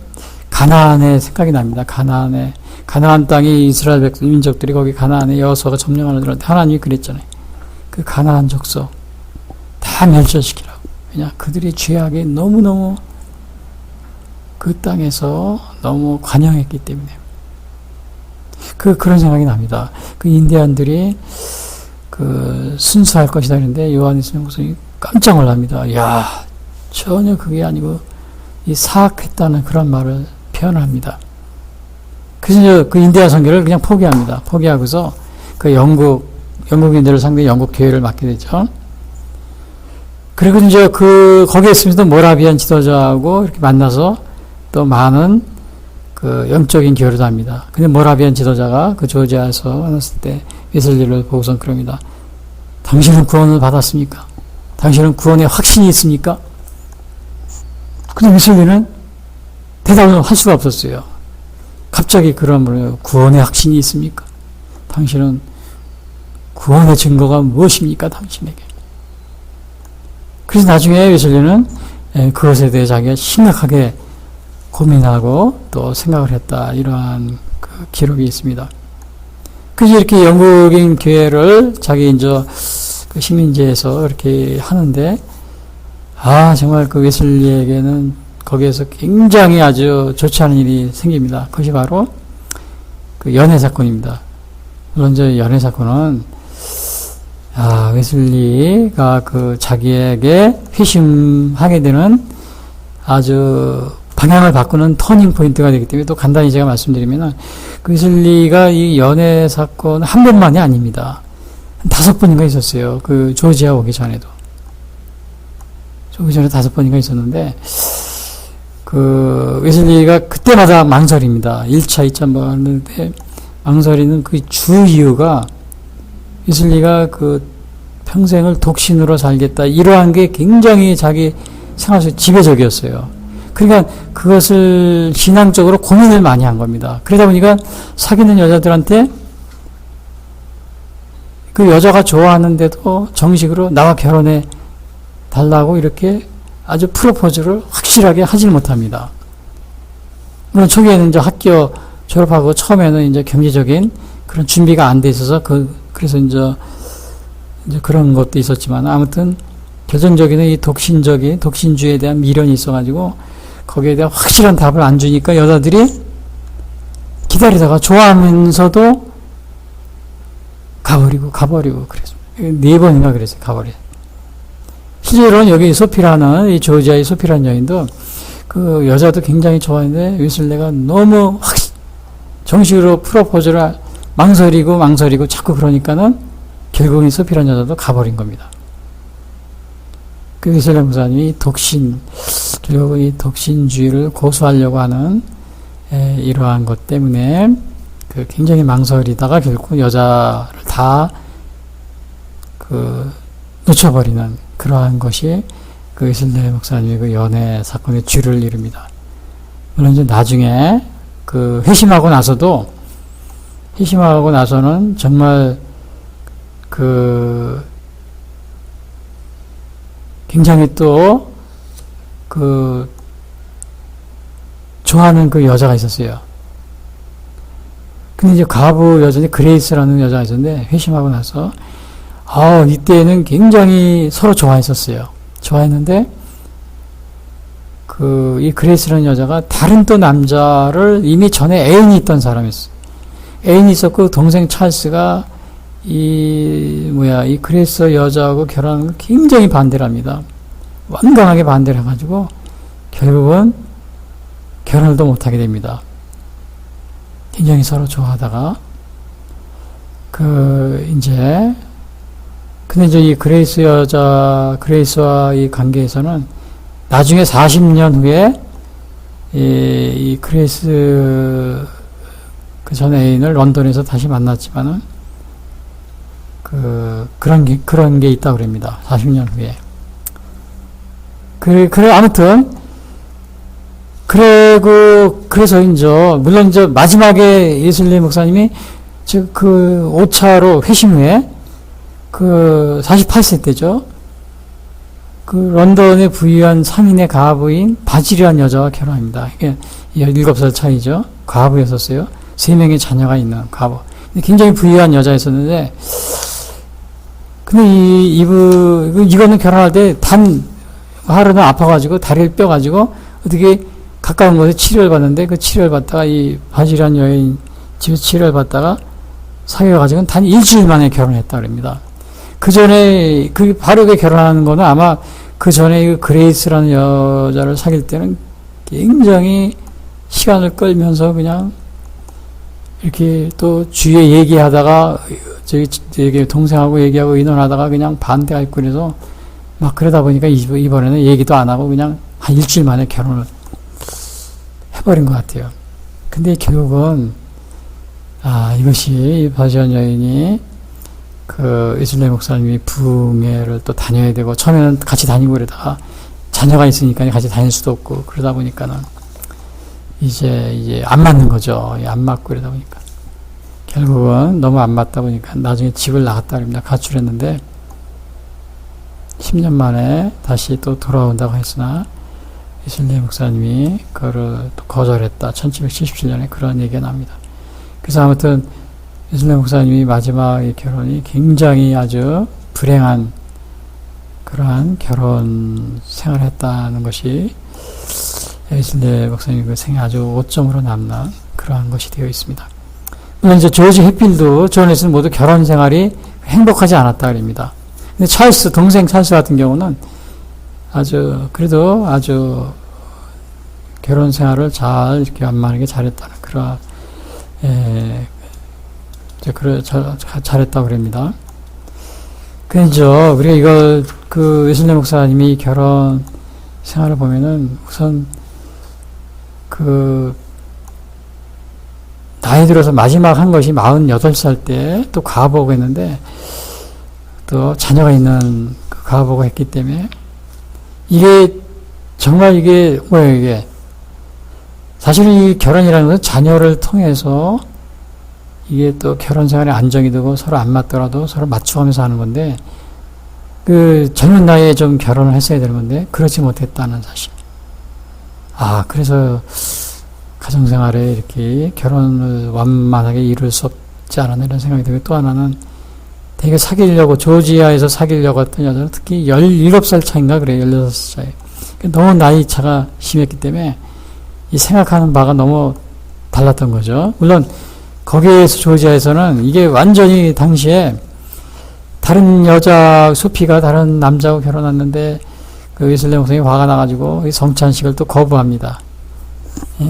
가나안의 생각이 납니다. 가나안 땅이 이스라엘 민족들이 거기 가나안의 여호수아가 점령하는 그런데 하나님이 그랬잖아요. 그 가나안 족속 다 멸절시키라고. 왜냐, 그들이 죄악에 너무너무 그 땅에서 너무 관영했기 때문에. 그런 생각이 납니다. 그 인디안들이 순수할 것이다 그랬는데 요한일서 목사님이 깜짝 놀랍니다. 전혀 그게 아니고 이 사악했다는 그런 말을 표현합니다. 그래서 그 인디아 선교를 그냥 포기합니다. 포기하고서 그 영국인들을 상대로 영국 교회를 맡게 되죠. 그리고 이제 거기에 있으면서 모라비안 지도자하고 이렇게 만나서 또 많은 그 영적인 교류도 합니다. 근데 모라비안 지도자가 그 조지아에서 만났을 때 웨슬리를 보고선 그럽니다. 당신은 구원을 받았습니까? 당신은 구원에 확신이 있습니까? 근데 웨슬리는 대답을 할 수가 없었어요. 갑자기 그러므로 구원의 확신이 있습니까? 당신은 구원의 증거가 무엇입니까? 당신에게. 그래서 나중에 웨슬리는 그것에 대해 자기가 심각하게 고민하고 또 생각을 했다. 이러한 그 기록이 있습니다. 그래서 이렇게 영국인 교회를 자기 이제 그 식민지에서 이렇게 하는데, 정말 그 웨슬리에게는 거기에서 굉장히 아주 좋지 않은 일이 생깁니다. 그것이 바로 그 연애 사건입니다. 물론 저 연애 사건은 웨슬리가 그 자기에게 회심하게 되는 아주 방향을 바꾸는 터닝 포인트가 되기 때문에, 또 간단히 제가 말씀드리면 그 웨슬리가 이 연애 사건 한 번만이 아닙니다. 한 5번인가 있었어요. 그 조지아 오기 전에도. 오기 전에 5번인가 있었는데, 그 웨슬리가 그때마다 망설입니다. 1차, 2차 뭐 하는데 망설이는 그 주 이유가 웨슬리가 그 평생을 독신으로 살겠다, 이러한 게 굉장히 자기 생활 속에 지배적이었어요. 그러니까 그것을 신앙적으로 고민을 많이 한 겁니다. 그러다 보니까 사귀는 여자들한테 그 여자가 좋아하는데도 정식으로 나와 결혼해 달라고 이렇게 아주 프로포즈를 확실하게 하질 못합니다. 물론 초기에는 이제 학교 졸업하고 처음에는 이제 경제적인 그런 준비가 안 돼 있어서 그래서 이제 그런 것도 있었지만, 아무튼 결정적인 이 독신주의에 대한 미련이 있어가지고 거기에 대한 확실한 답을 안 주니까 여자들이 기다리다가 좋아하면서도 가버리고 그랬습니다. 4번인가 그랬어요. 가버려. 실제로는 여기 소피라는 이 조지아의 소피라는 여인도 그 여자도 굉장히 좋아했는데 웨슬리가 너무 정식으로 프로포즈를 망설이고 자꾸 그러니까는 결국은 소피라는 여자도 가버린 겁니다. 그 웨슬리 목사님이 결국은 이 독신주의를 고수하려고 하는 이러한 것 때문에 그 굉장히 망설이다가 결국 여자를 다 놓쳐버리는 그러한 것이 그 웨슬리 목사님의 그 연애 사건의 주를 이룹니다. 물론 이제 나중에 그 회심하고 나서도 회심하고 나서는 정말 굉장히 또 좋아하는 그 여자가 있었어요. 근데 이제 과부 여자인데 그레이스라는 여자가 있었는데 회심하고 나서 이때는 굉장히 서로 좋아했었어요. 좋아했는데 이 그레이스라는 여자가 다른 또 남자를 이미 전에 애인이 있던 사람이었어요. 애인이 있었고 동생 찰스가 이 그레이스 여자하고 결혼하는 걸 굉장히 반대를 합니다. 완강하게 반대를 해가지고 결국은 결혼을 또 못하게 됩니다. 굉장히 서로 좋아하다가 근데 이제 이 그레이스와 이 관계에서는 나중에 40년 후에 이 그레이스 그 전 애인을 런던에서 다시 만났지만은 그런 게 있다고 그럽니다. 40년 후에. 아무튼 그래서 물론 마지막에 예슬리 목사님이 그 5차로 회심 후에 48세 때죠. 런던에 부유한 상인의 가부인 바질이라는 여자와 결혼합니다. 이게 17살 차이죠. 가부였었어요. 3명의 자녀가 있는 가부. 굉장히 부유한 여자였었는데, 근데 이거는 결혼할 때 하루는 아파가지고 다리를 뼈가지고 어떻게 가까운 곳에 치료를 받는데 그 치료를 받다가 이 바질이라는 여인 집에서 치료를 받다가 사귀어가지고 단 일주일 만에 결혼했다 그럽니다. 그 전에 바로 결혼하는 거는 아마 그 전에 그레이스라는 여자를 사귈 때는 굉장히 시간을 끌면서 그냥 이렇게 또 주위에 얘기하다가 동생하고 얘기하고 의논하다가 그냥 반대가 있고 그래서 막 그러다 보니까 이번에는 얘기도 안 하고 그냥 한 일주일 만에 결혼을 해버린 것 같아요. 근데 결국은 이것이 바지안 여인이 예슬레 목사님이 부흥회를 또 다녀야 되고 처음에는 같이 다니고 그러다가 자녀가 있으니까 같이 다닐 수도 없고 그러다 보니까는 이제 안 맞는 거죠. 안 맞고 그러다 보니까 결국은 너무 안 맞다 보니까 나중에 집을 나갔다 그럽니다. 가출했는데 10년 만에 다시 또 돌아온다고 했으나 예슬레 목사님이 그거를 또 거절했다. 1777년에 그런 얘기가 납니다. 그래서 아무튼 예슬레 목사님이 마지막의 결혼이 굉장히 아주 불행한 그러한 결혼 생활을 했다는 것이 예슬레 목사님 그 생애 아주 오점으로 남는 그러한 것이 되어 있습니다. 물론 이제 조지 해필도 존에서는 모두 결혼 생활이 행복하지 않았다 그럽니다. 근데 동생 찰스 같은 경우는 그래도 아주 결혼 생활을 잘 이렇게 완만하게 잘했다는 잘했다고 그럽니다. 그래서 우리가 이걸 예슬레 목사님이 결혼 생활을 보면은 우선 나이 들어서 마지막 한 것이 48살 때 또 가보고 했는데 또 자녀가 있는 가보고 했기 때문에 이게 정말 뭐예요 이게 사실은 이 결혼이라는 것은 자녀를 통해서 이게 또 결혼 생활에 안정이 되고 서로 안 맞더라도 서로 맞춰가면서 하는 건데 젊은 나이에 좀 결혼을 했어야 되는 건데 그렇지 못했다는 사실. 그래서 가정생활에 이렇게 결혼을 완만하게 이룰 수 없지 않았나 이런 생각이 들고 또 하나는 되게 조지아에서 사귀려고 했던 여자는 특히 17살 차인가 그래요. 16살 차이. 너무 나이 차가 심했기 때문에 이 생각하는 바가 너무 달랐던 거죠. 물론 거기에서 조지아에서는 이게 완전히 당시에 다른 여자 소피가 다른 남자하고 결혼했는데 예슬레 목사님이 화가 나가지고 성찬식을 또 거부합니다.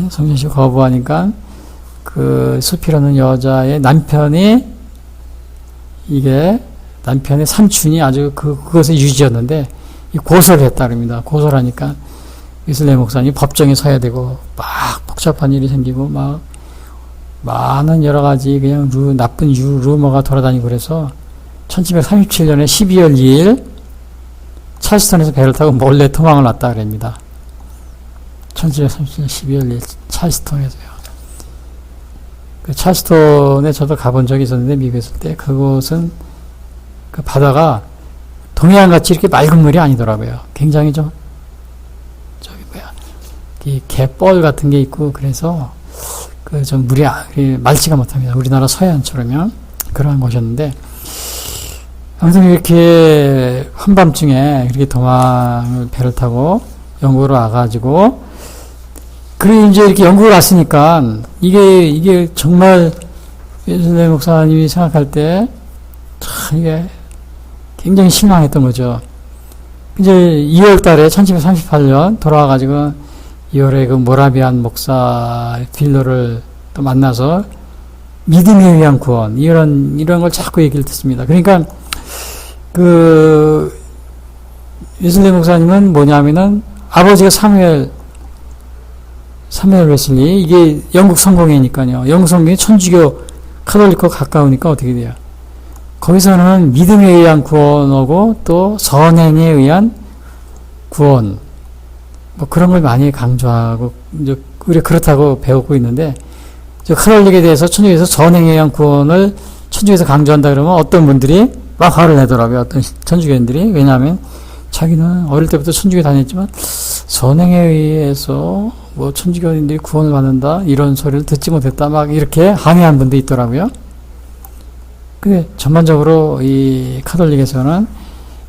성찬식 거부하니까 소피라는 여자의 남편의 삼촌이 아주 그것의 유지였는데 고소를 했다 그럽니다. 고소를 하니까 예슬레 목사님이 법정에 서야 되고 막 복잡한 일이 생기고 막 많은 여러 가지 그냥 나쁜 루머가 돌아다니고 그래서 1737년에 12월 2일 찰스턴에서 배를 타고 몰래 도망을 왔다 그럽니다. 1737년 12월 2일 찰스턴에서요. 그 찰스톤에 저도 가본 적이 있었는데, 미국에 있을 때, 그곳은 그 바다가 동해안 같이 이렇게 맑은 물이 아니더라고요. 굉장히 이 갯벌 같은 게 있고, 그래서 그 좀 물이 맑지가 못합니다. 우리나라 서해안처럼요. 그러한 곳이었는데, 아무튼 이렇게 한밤중에 이렇게 도망을 배를 타고 영국으로 와가지고, 그리고 이제 이렇게 영국을 왔으니까, 이게 정말 웨슬리 목사님이 생각할 때, 참 이게 굉장히 실망했던 거죠. 이제 2월 달에 1738년 돌아와가지고 2월에 그 모라비안 목사 빌러를 또 만나서 믿음에 의한 구원, 이런 걸 자꾸 얘기를 듣습니다. 그러니까 그 웨슬리 목사님은 뭐냐면은 아버지가 사무엘 웨슬리, 이게 영국 성공회니까요. 영국 성공회 천주교 카톨릭과 가까우니까 어떻게 돼요? 거기서는 믿음에 의한 구원하고 또 선행에 의한 구원, 뭐 그런 걸 많이 강조하고 이제 우리 그렇다고 배우고 있는데, 저 카톨릭에 대해서 천주교에서 선행에 의한 구원을 천주교에서 강조한다 그러면 어떤 분들이 막 화를 내더라고요. 어떤 천주교인들이. 왜냐하면 자기는 어릴 때부터 천주교 다녔지만 선행에 의해서 뭐 천주교인들이 구원을 받는다 이런 소리를 듣지 못했다, 막 이렇게 항의한 분도 있더라고요. 근데 전반적으로 이 카톨릭에서는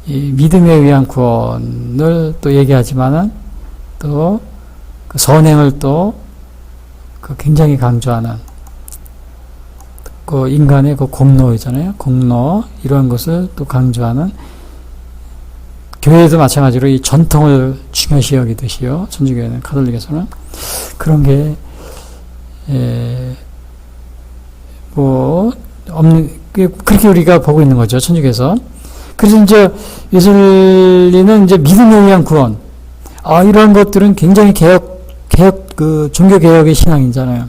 이 믿음에 의한 구원을 또 얘기하지만은 또 그 선행을 또 그 굉장히 강조하는 그 인간의 그 공로이잖아요. 공로, 이런 것을 또 강조하는, 교회도 마찬가지로 이 전통을 중요시 여기듯이요. 천주교회는, 카톨릭에서는 그런 게 뭐 없는, 그렇게 우리가 보고 있는 거죠. 천주교에서. 그래서 이제 웨슬리는 이제 믿음에 의한 구원, 이런 것들은 굉장히 그 종교개혁의 신앙이잖아요.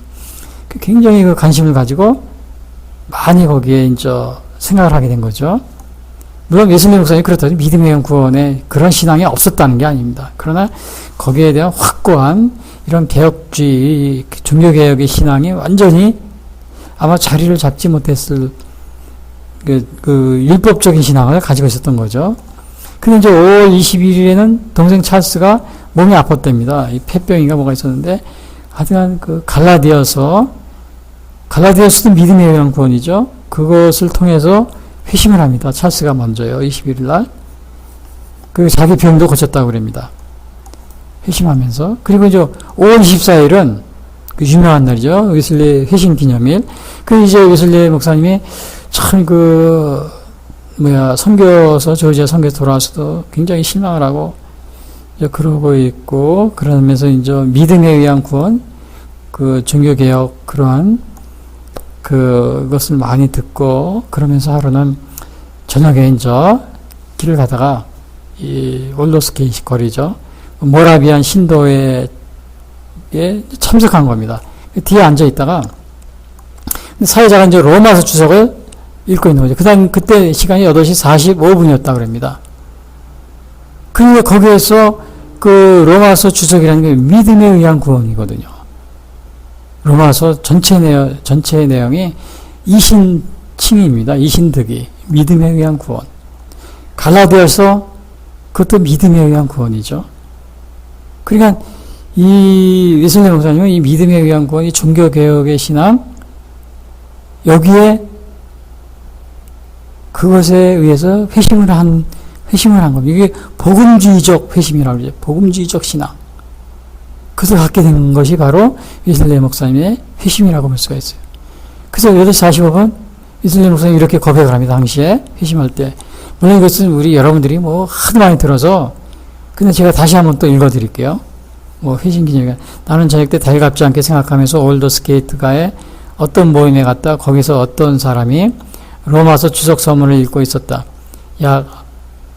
굉장히 그 관심을 가지고 많이 거기에 이제 생각을 하게 된 거죠. 물론 웨슬리 목사님이 그렇다고 믿음에 의한 구원에 그런 신앙이 없었다는 게 아닙니다. 그러나 거기에 대한 확고한 이런 개혁주의, 종교개혁의 신앙이 완전히 아마 자리를 잡지 못했을 그 율법적인 신앙을 가지고 있었던 거죠. 근데 이제 5월 21일에는 동생 찰스가 몸이 아팠답니다. 이 폐병인가 뭐가 있었는데, 하여튼 그 갈라디아서도 믿음에 의한 구원이죠. 그것을 통해서 회심을 합니다. 찰스가 먼저요. 21일 날. 그 자기 병도 고쳤다고 그럽니다. 회심하면서. 그리고 이제 5월 24일은 그 유명한 날이죠. 웨슬리 회심 기념일. 그 이제 웨슬리 목사님이 참 조지아 선교에서 돌아와서도 굉장히 실망을 하고, 이제 그러고 있고, 그러면서 이제 믿음에 의한 구원, 그 종교개혁, 그러한 그것을 많이 듣고, 그러면서 하루는 저녁에 이제 길을 가다가 이 올더스게이트 거리죠. 모라비안 신도에 참석한 겁니다. 뒤에 앉아 있다가 사회자가 이제 로마서 주석을 읽고 있는 거죠. 그때 시간이 8시 45분이었다 그럽니다. 그러니까 거기에서 그 로마서 주석이라는 게 믿음에 의한 구원이거든요. 로마서 전체 내용이 이신칭의입니다. 이신득이. 믿음에 의한 구원. 갈라디아서 그것도 믿음에 의한 구원이죠. 그러니까 이 웨슬리 목사님은 이 믿음에 의한 구원, 이 종교개혁의 신앙, 여기에 그것에 의해서 회심을 한 겁니다. 이게 복음주의적 회심이라고 그러죠. 복음주의적 신앙. 그것을 갖게 된 것이 바로 웨슬리 목사님의 회심이라고 볼 수가 있어요. 그래서 8시 45분 웨슬리 목사님이 이렇게 고백을 합니다. 당시에 회심할 때. 물론 이것은 여러분들이 하도 많이 들어서, 근데 제가 다시 한번 또 읽어드릴게요. 회심 기념일. 나는 저녁 때 달갑지 않게 생각하면서 올더스게이트가에 어떤 모임에 갔다. 거기서 어떤 사람이 로마서 주석 서문을 읽고 있었다. 약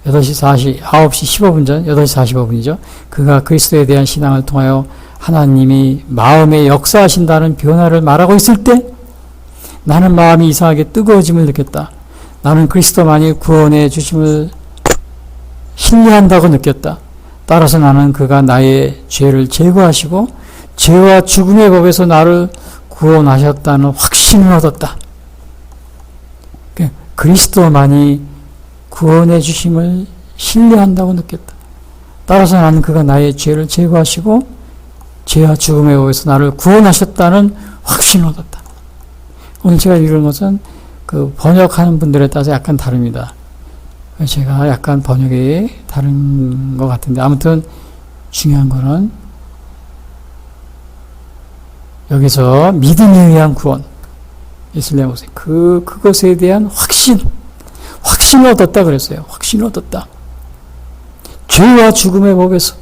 9시 15분 전, 8시 45분이죠. 그가 그리스도에 대한 신앙을 통하여 하나님이 마음에 역사하신다는 변화를 말하고 있을 때 나는 마음이 이상하게 뜨거워짐을 느꼈다. 나는 그리스도만이 구원해 주심을 신뢰한다고 느꼈다. 따라서 나는 그가 나의 죄를 제거하시고 죄와 죽음의 법에서 나를 구원하셨다는 확신 확신을 얻었다. 그리스도만이 구원해 주심을 신뢰한다고 느꼈다. 따라서 나는 그가 나의 죄를 제거하시고 죄와 죽음의 법에서 나를 구원하셨다는 확신을 얻었다. 오늘 제가 읽은 것은 그 번역하는 분들에 따라서 약간 다릅니다. 제가 약간 번역이 다른 것 같은데 아무튼 중요한 거는 여기서 믿음에 의한 구원, 예수님의 모습, 그것에 대한 확신을 얻었다 그랬어요. 확신을 얻었다. 죄와 죽음의 법에서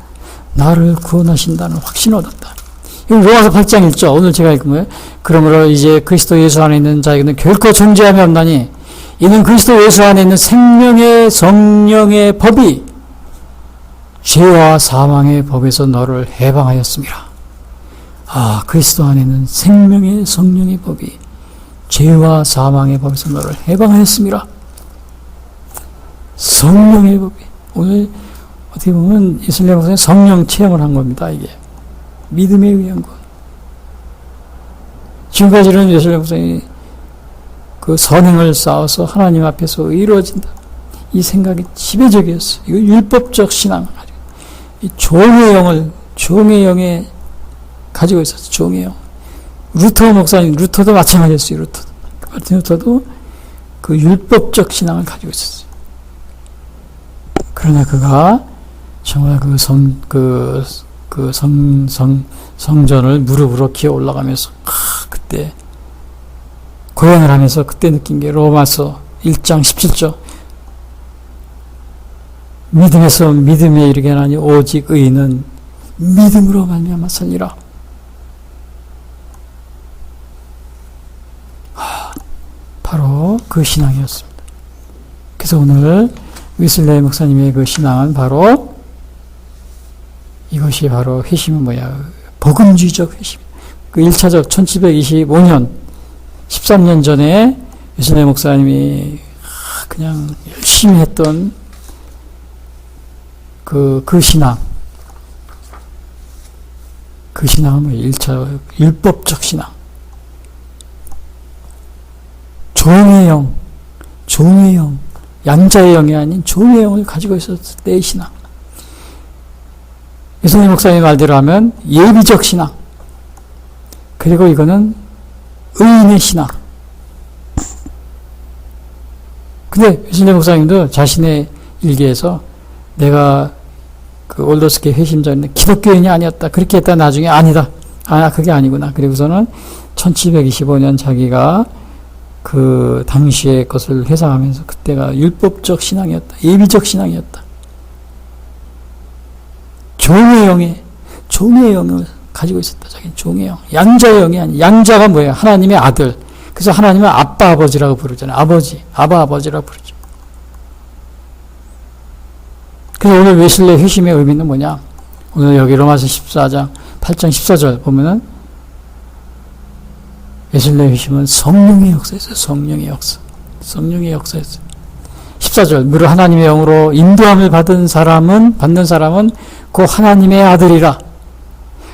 나를 구원하신다는 확신을 얻었다. 이건 로마서 8장 1절. 오늘 제가 읽은 거예요. 그러므로 이제 그리스도 예수 안에 있는 자에게는 결코 존재함이 없나니 이는 그리스도 예수 안에 있는 생명의 성령의 법이 죄와 사망의 법에서 너를 해방하였습니다. 아, 그리스도 안에 있는 생명의 성령의 법이 죄와 사망의 법에서 너를 해방하였습니다. 성령의 법이. 오늘 어떻게 보면 예수님 목사님 성령 체험을 한 겁니다. 이게 믿음에 의한 것. 지금까지는 예수님 목사님이 그 선행을 쌓아서 하나님 앞에서 이루어진다. 이 생각이 지배적이었어요. 이거 율법적 신앙. 이 종의 영에 가지고 있었어요. 종의 영. 루터 목사님, 루터도 마찬가지였어요. 마틴 루터도 그 율법적 신앙을 가지고 있었어요. 그러나 그가 정말 성전을 무릎으로 기어 올라가면서, 그때, 고연을 하면서 그때 느낀 게 로마서 1장 17절. 믿음에서 믿음에 이르게 하나니 오직 의인은 믿음으로 말미암아 살리라. 바로 그 신앙이었습니다. 그래서 오늘 위슬레 목사님의 그 신앙은 바로 이것이 바로 회심은 뭐야? 복음주의적 회심. 그 1차적 1725년 13년 전에 위슬레 목사님이 그냥 열심히 했던 그 신앙. 그 신앙은 뭐 1차 율법적 신앙. 종의 영, 양자의 영이 아닌 종의 영을 가지고 있었을 때의 신앙. 예수님 목사님 말대로 하면 예비적 신앙. 그리고 이거는 의인의 신앙. 근데 예수님 목사님도 자신의 일기에서 내가 그 올더스케 회심자인데 기독교인이 아니었다. 그렇게 했다. 나중에 아니다. 그게 아니구나. 그리고서는 1725년 자기가 그 당시의 것을 회상하면서 그때가 율법적 신앙이었다. 예비적 신앙이었다. 종의 영을 가지고 있었다. 자기는 종의 영. 양자의 영이 아니. 양자가 뭐예요? 하나님의 아들. 그래서 하나님은 아빠 아버지라고 부르잖아요. 아바 아버지라고 부르죠. 그래서 오늘 웨슬레 회심의 의미는 뭐냐? 오늘 여기 로마서 14장 8장 14절 보면은 웨슬레 회심은 성령의 역사였어요. 성령의 역사였어요. 14절 무릇 하나님의 영으로 인도함을 받는 사람은 그 하나님의 아들이라.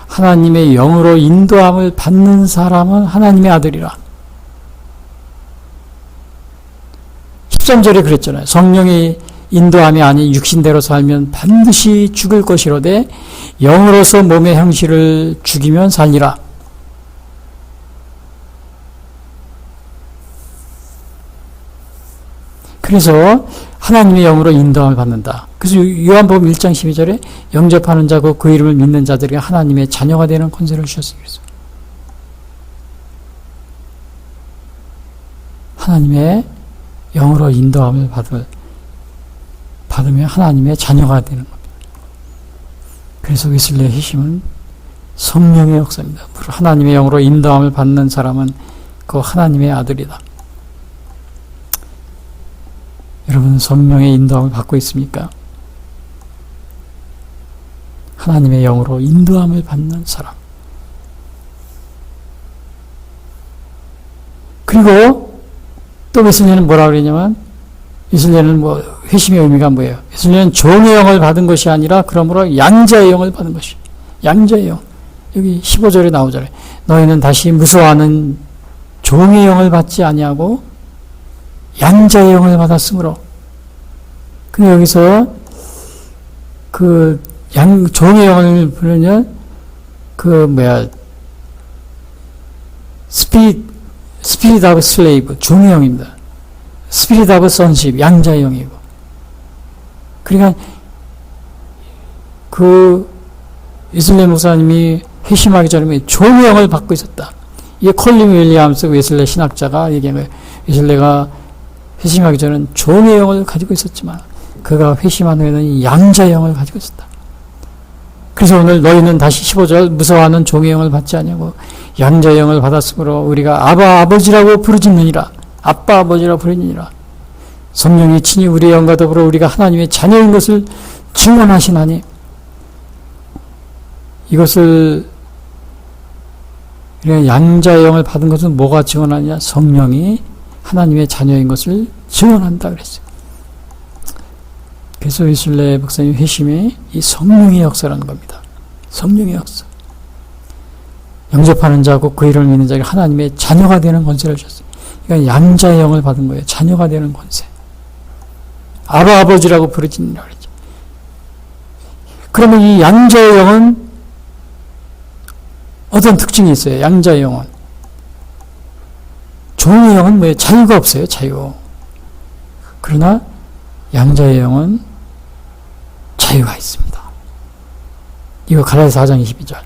하나님의 영으로 인도함을 받는 사람은 하나님의 아들이라. 13절에 그랬잖아요. 성령의 인도함이 아닌 육신대로 살면 반드시 죽을 것이로되 영으로서 몸의 형실을 죽이면 살리라. 그래서 하나님의 영으로 인도함을 받는다. 그래서 요한복음 1장 12절에 영접하는 자고 그 이름을 믿는 자들에게 하나님의 자녀가 되는 권세를 주셨습니다. 하나님의 영으로 인도함을 받으면 하나님의 자녀가 되는 겁니다. 그래서 웨슬레의 회심은 성령의 역사입니다. 하나님의 영으로 인도함을 받는 사람은 그 하나님의 아들이다. 여러분 성령의 인도함을 받고 있습니까? 하나님의 영으로 인도함을 받는 사람. 그리고 또 웨슬레는 뭐라고 그러냐면 웨슬레는 회심의 의미가 뭐예요? 웨슬레는 종의 영을 받은 것이 아니라 그러므로 양자의 영을 받은 것이에요. 양자의 영. 여기 15절에 나오잖아요. 너희는 다시 무서워하는 종의 영을 받지 아니하고 양자의 영을 받았으므로. 근데 여기서 종의 영을 부르면 스피릿 오브 슬레이브, 종의 영입니다. 스피릿 오브 선십, 양자의 영이고. 그러니까 웨슬리 목사님이 회심하기 전에 종의 영을 받고 있었다. 이게 콜린 윌리엄스 웨슬리 신학자가 얘기한 거예요. 웨슬리가 회심하기 전에는 종의 영을 가지고 있었지만 그가 회심한 후에는 양자의 영을 가지고 있었다. 그래서 오늘 너희는 다시 15절 무서워하는 종의 영을 받지 아니하고 양자의 영을 받았으므로 우리가 아바 아버지라고 부르짖느니라. 아빠 아버지라고 부르짖느니라. 성령이 친히 우리의 영과 더불어 우리가 하나님의 자녀인 것을 증언하시나니. 이것을 양자의 영을 받은 것은 뭐가 증언하냐? 성령이 하나님의 자녀인 것을 증언한다 그랬어요. 그래서 웨슬리 목사님 회심이 이 성령의 역사라는 겁니다. 성령의 역사. 영접하는 자고 그 이름을 믿는 자가 하나님의 자녀가 되는 권세를 주셨어요. 그러니까 양자의 영을 받은 거예요. 자녀가 되는 권세. 아바 아버지라고 부르짖느라 그랬죠. 그러면 이 양자의 영은 어떤 특징이 있어요? 양자의 영은. 종의 영은 뭐예요? 자유가 없어요. 자유. 그러나 양자의 영은 자유가 있습니다. 이거 갈라디아서 4장 22절.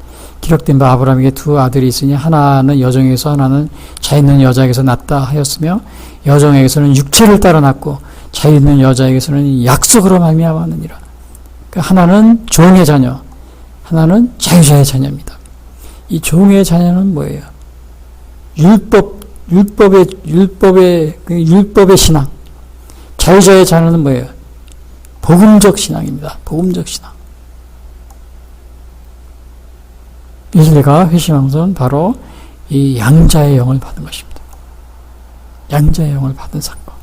기록된 바 아브라함에게 두 아들이 있으니 하나는 여종에게서 하나는 자 있는 여자에게서 낳다 하였으며 여종에게서는 육체를 따라 낳고 자 있는 여자에게서는 약속으로 말미암았느니라. 그러니까 하나는 종의 자녀, 하나는 자유자의 자녀입니다. 이 종의 자녀는 뭐예요? 율법의 신앙. 자유자의 자녀는 뭐예요? 복음적 신앙입니다. 복음적 신앙. 웨슬리가 회심한 것은 바로 이 양자의 영을 받은 것입니다. 양자의 영을 받은 사건.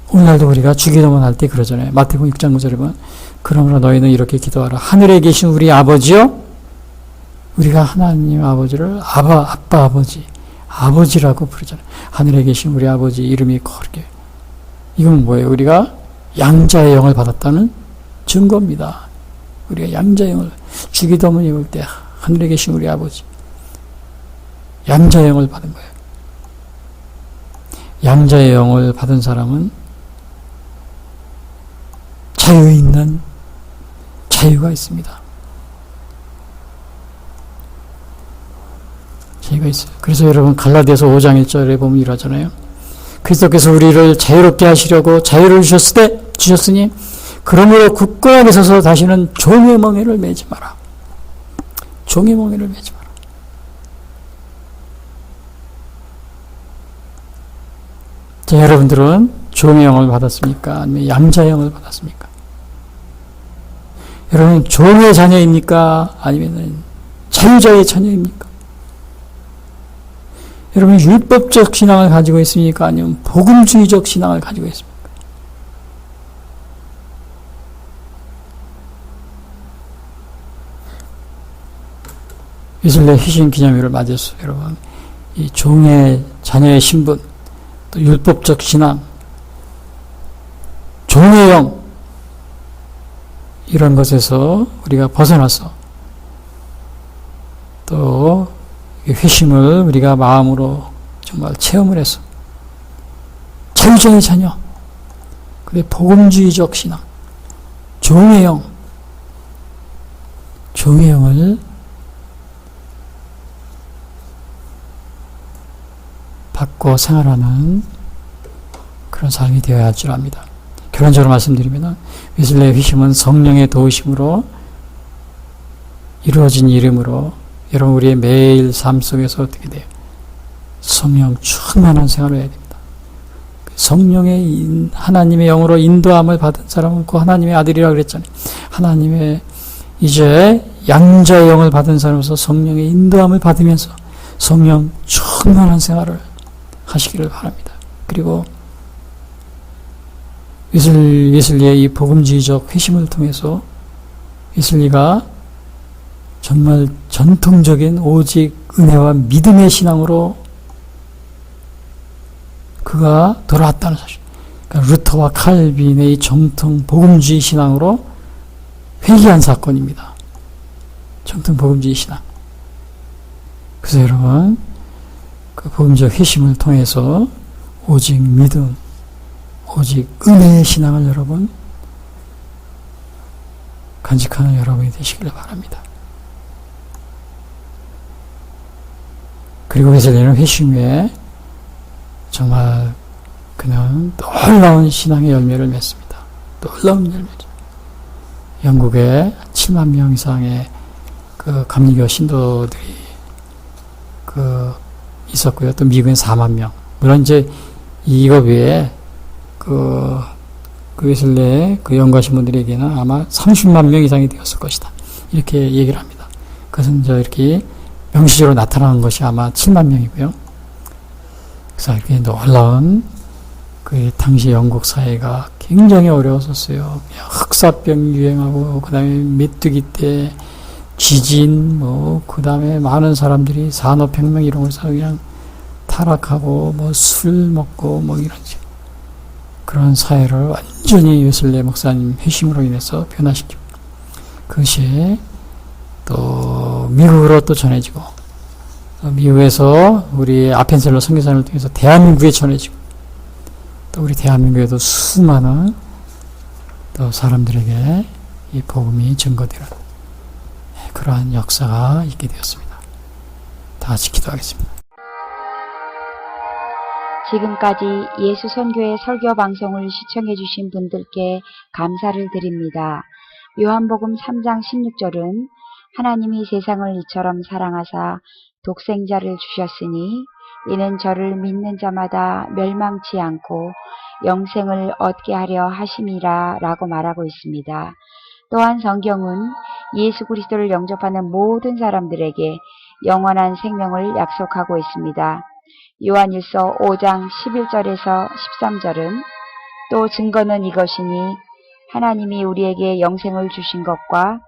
오늘날도 우리가 주기도문 할 때 그러잖아요. 마태복음 6장 9절에 보면 그러므로 너희는 이렇게 기도하라. 하늘에 계신 우리 아버지요. 우리가 하나님 아버지를 아빠 아버지, 아버지라고 부르잖아요. 하늘에 계신 우리 아버지 이름이 거룩해. 이건 뭐예요? 우리가 양자의 영을 받았다는 증거입니다. 우리가 양자의 영을 주기도문 읽을 때 하늘에 계신 우리 아버지 양자의 영을 받은 거예요. 양자의 영을 받은 사람은 자유 있는 자유가 있습니다. 자유가 있어요. 그래서 여러분 갈라디아서 5장 1절에 보면 이러잖아요. 그리스도께서 우리를 자유롭게 하시려고 자유를 주셨으니 그러므로 굳건하게 서서 다시는 종의 멍에를 매지 마라. 종의 멍에를 매지 마라. 자, 여러분들은 종의 영을 받았습니까? 아니면 양자의 영을 받았습니까? 여러분 종의 자녀입니까? 아니면 자유자의 자녀입니까? 여러분 율법적 신앙을 가지고 있습니까? 아니면 복음주의적 신앙을 가지고 있습니까? 웨슬리 회심 기념일을 맞아서 여러분 이 종의 자녀의 신분, 또 율법적 신앙, 종의 영 이런 것에서 우리가 벗어나서 또 회심을 우리가 마음으로 정말 체험을 해서 자유자의 자녀, 그리고 복음주의적 신앙, 종의 영, 종의 영을 받고 생활하는 그런 삶이 되어야 할 줄 압니다. 결론적으로 말씀드리면 웨슬리의 회심은 성령의 도우심으로 이루어진 이름으로 여러분 우리의 매일 삶 속에서 어떻게 돼요? 성령 충만한 생활을 해야 됩니다. 성령의 하나님의 영으로 인도함을 받은 사람은 그 하나님의 아들이라고 그랬잖아요. 하나님의 이제 양자의 영을 받은 사람으로서 성령의 인도함을 받으면서 성령 충만한 생활을 하시기를 바랍니다. 그리고 웨슬리의 이 복음주의적 회심을 통해서 웨슬리가 정말 전통적인 오직 은혜와 믿음의 신앙으로 그가 돌아왔다는 사실. 그러니까 루터와 칼빈의 정통 복음주의 신앙으로 회귀한 사건입니다. 정통 복음주의 신앙. 그래서 여러분, 그 복음적 회심을 통해서 오직 믿음, 오직 은혜의 신앙을 여러분 간직하는 여러분이 되시길 바랍니다. 그리고 웨슬리는 회심 후에 정말 그는 놀라운 신앙의 열매를 맺습니다. 놀라운 열매죠. 영국에 7만 명 이상의 그 감리교 신도들이 있었고요. 또 미국엔 4만 명. 물론 이제 이거 외에 그 웨슬리의 그 연구하신 분들에게는 아마 30만 명 이상이 되었을 것이다. 이렇게 얘기를 합니다. 그것은 이렇게 명시적으로 나타나는 것이 아마 7만 명이고요. 그래서 이렇게 놀라운 그 당시 영국 사회가 굉장히 어려웠었어요. 흑사병 유행하고, 그 다음에 메뚜기 때 지진, 그 다음에 많은 사람들이 산업혁명 이런 걸서 그냥 타락하고, 술 먹고, 이런 그런 사회를 완전히 웨슬리 목사님 회심으로 인해서 변화시키고, 그것이 또 미국으로 또 전해지고, 미국에서 우리 아펜셀러 선교사를 통해서 대한민국에 전해지고, 또 우리 대한민국에도 수많은 또 사람들에게 이 복음이 증거되는 그러한 역사가 있게 되었습니다. 다 같이 기도하겠습니다. 지금까지 예수 선교의 설교 방송을 시청해 주신 분들께 감사를 드립니다. 요한복음 3장 16절은 하나님이 세상을 이처럼 사랑하사 독생자를 주셨으니 이는 저를 믿는 자마다 멸망치 않고 영생을 얻게 하려 하심이라 라고 말하고 있습니다. 또한 성경은 예수 그리스도를 영접하는 모든 사람들에게 영원한 생명을 약속하고 있습니다. 요한일서 5장 11절에서 13절은 또 증거는 이것이니 하나님이 우리에게 영생을 주신 것과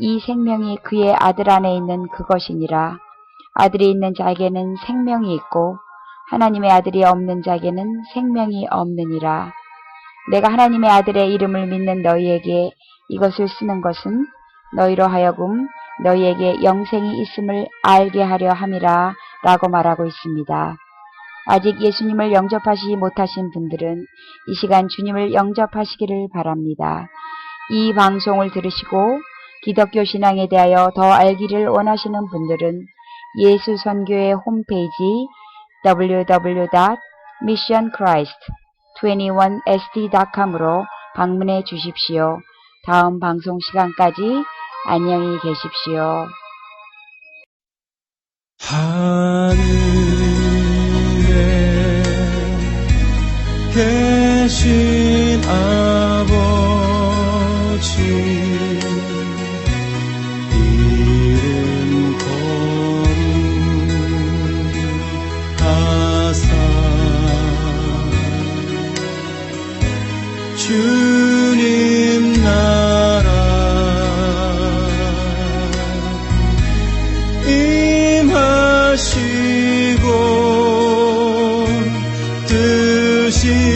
이 생명이 그의 아들 안에 있는 그것이니라. 아들이 있는 자에게는 생명이 있고 하나님의 아들이 없는 자에게는 생명이 없느니라. 내가 하나님의 아들의 이름을 믿는 너희에게 이것을 쓰는 것은 너희로 하여금 너희에게 영생이 있음을 알게 하려 함이라 라고 말하고 있습니다. 아직 예수님을 영접하시지 못하신 분들은 이 시간 주님을 영접하시기를 바랍니다. 이 방송을 들으시고 기독교 신앙에 대하여 더 알기를 원하시는 분들은 예수 선교회 홈페이지 www.missionchrist21sd.com으로 방문해 주십시오. 다음 방송 시간까지 안녕히 계십시오. 하늘에 계신 아버지 주님 나라 임하시고 뜻이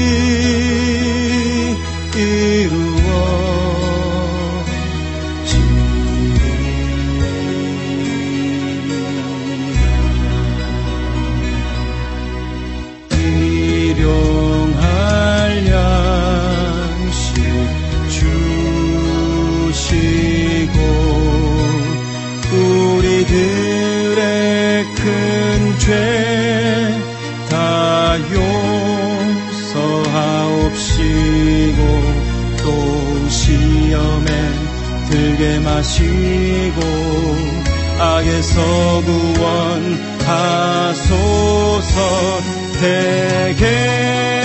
우리들의 큰 죄 다 용서하옵시고 또 시험에 들게 마시고 악에서 구원하소서. 대개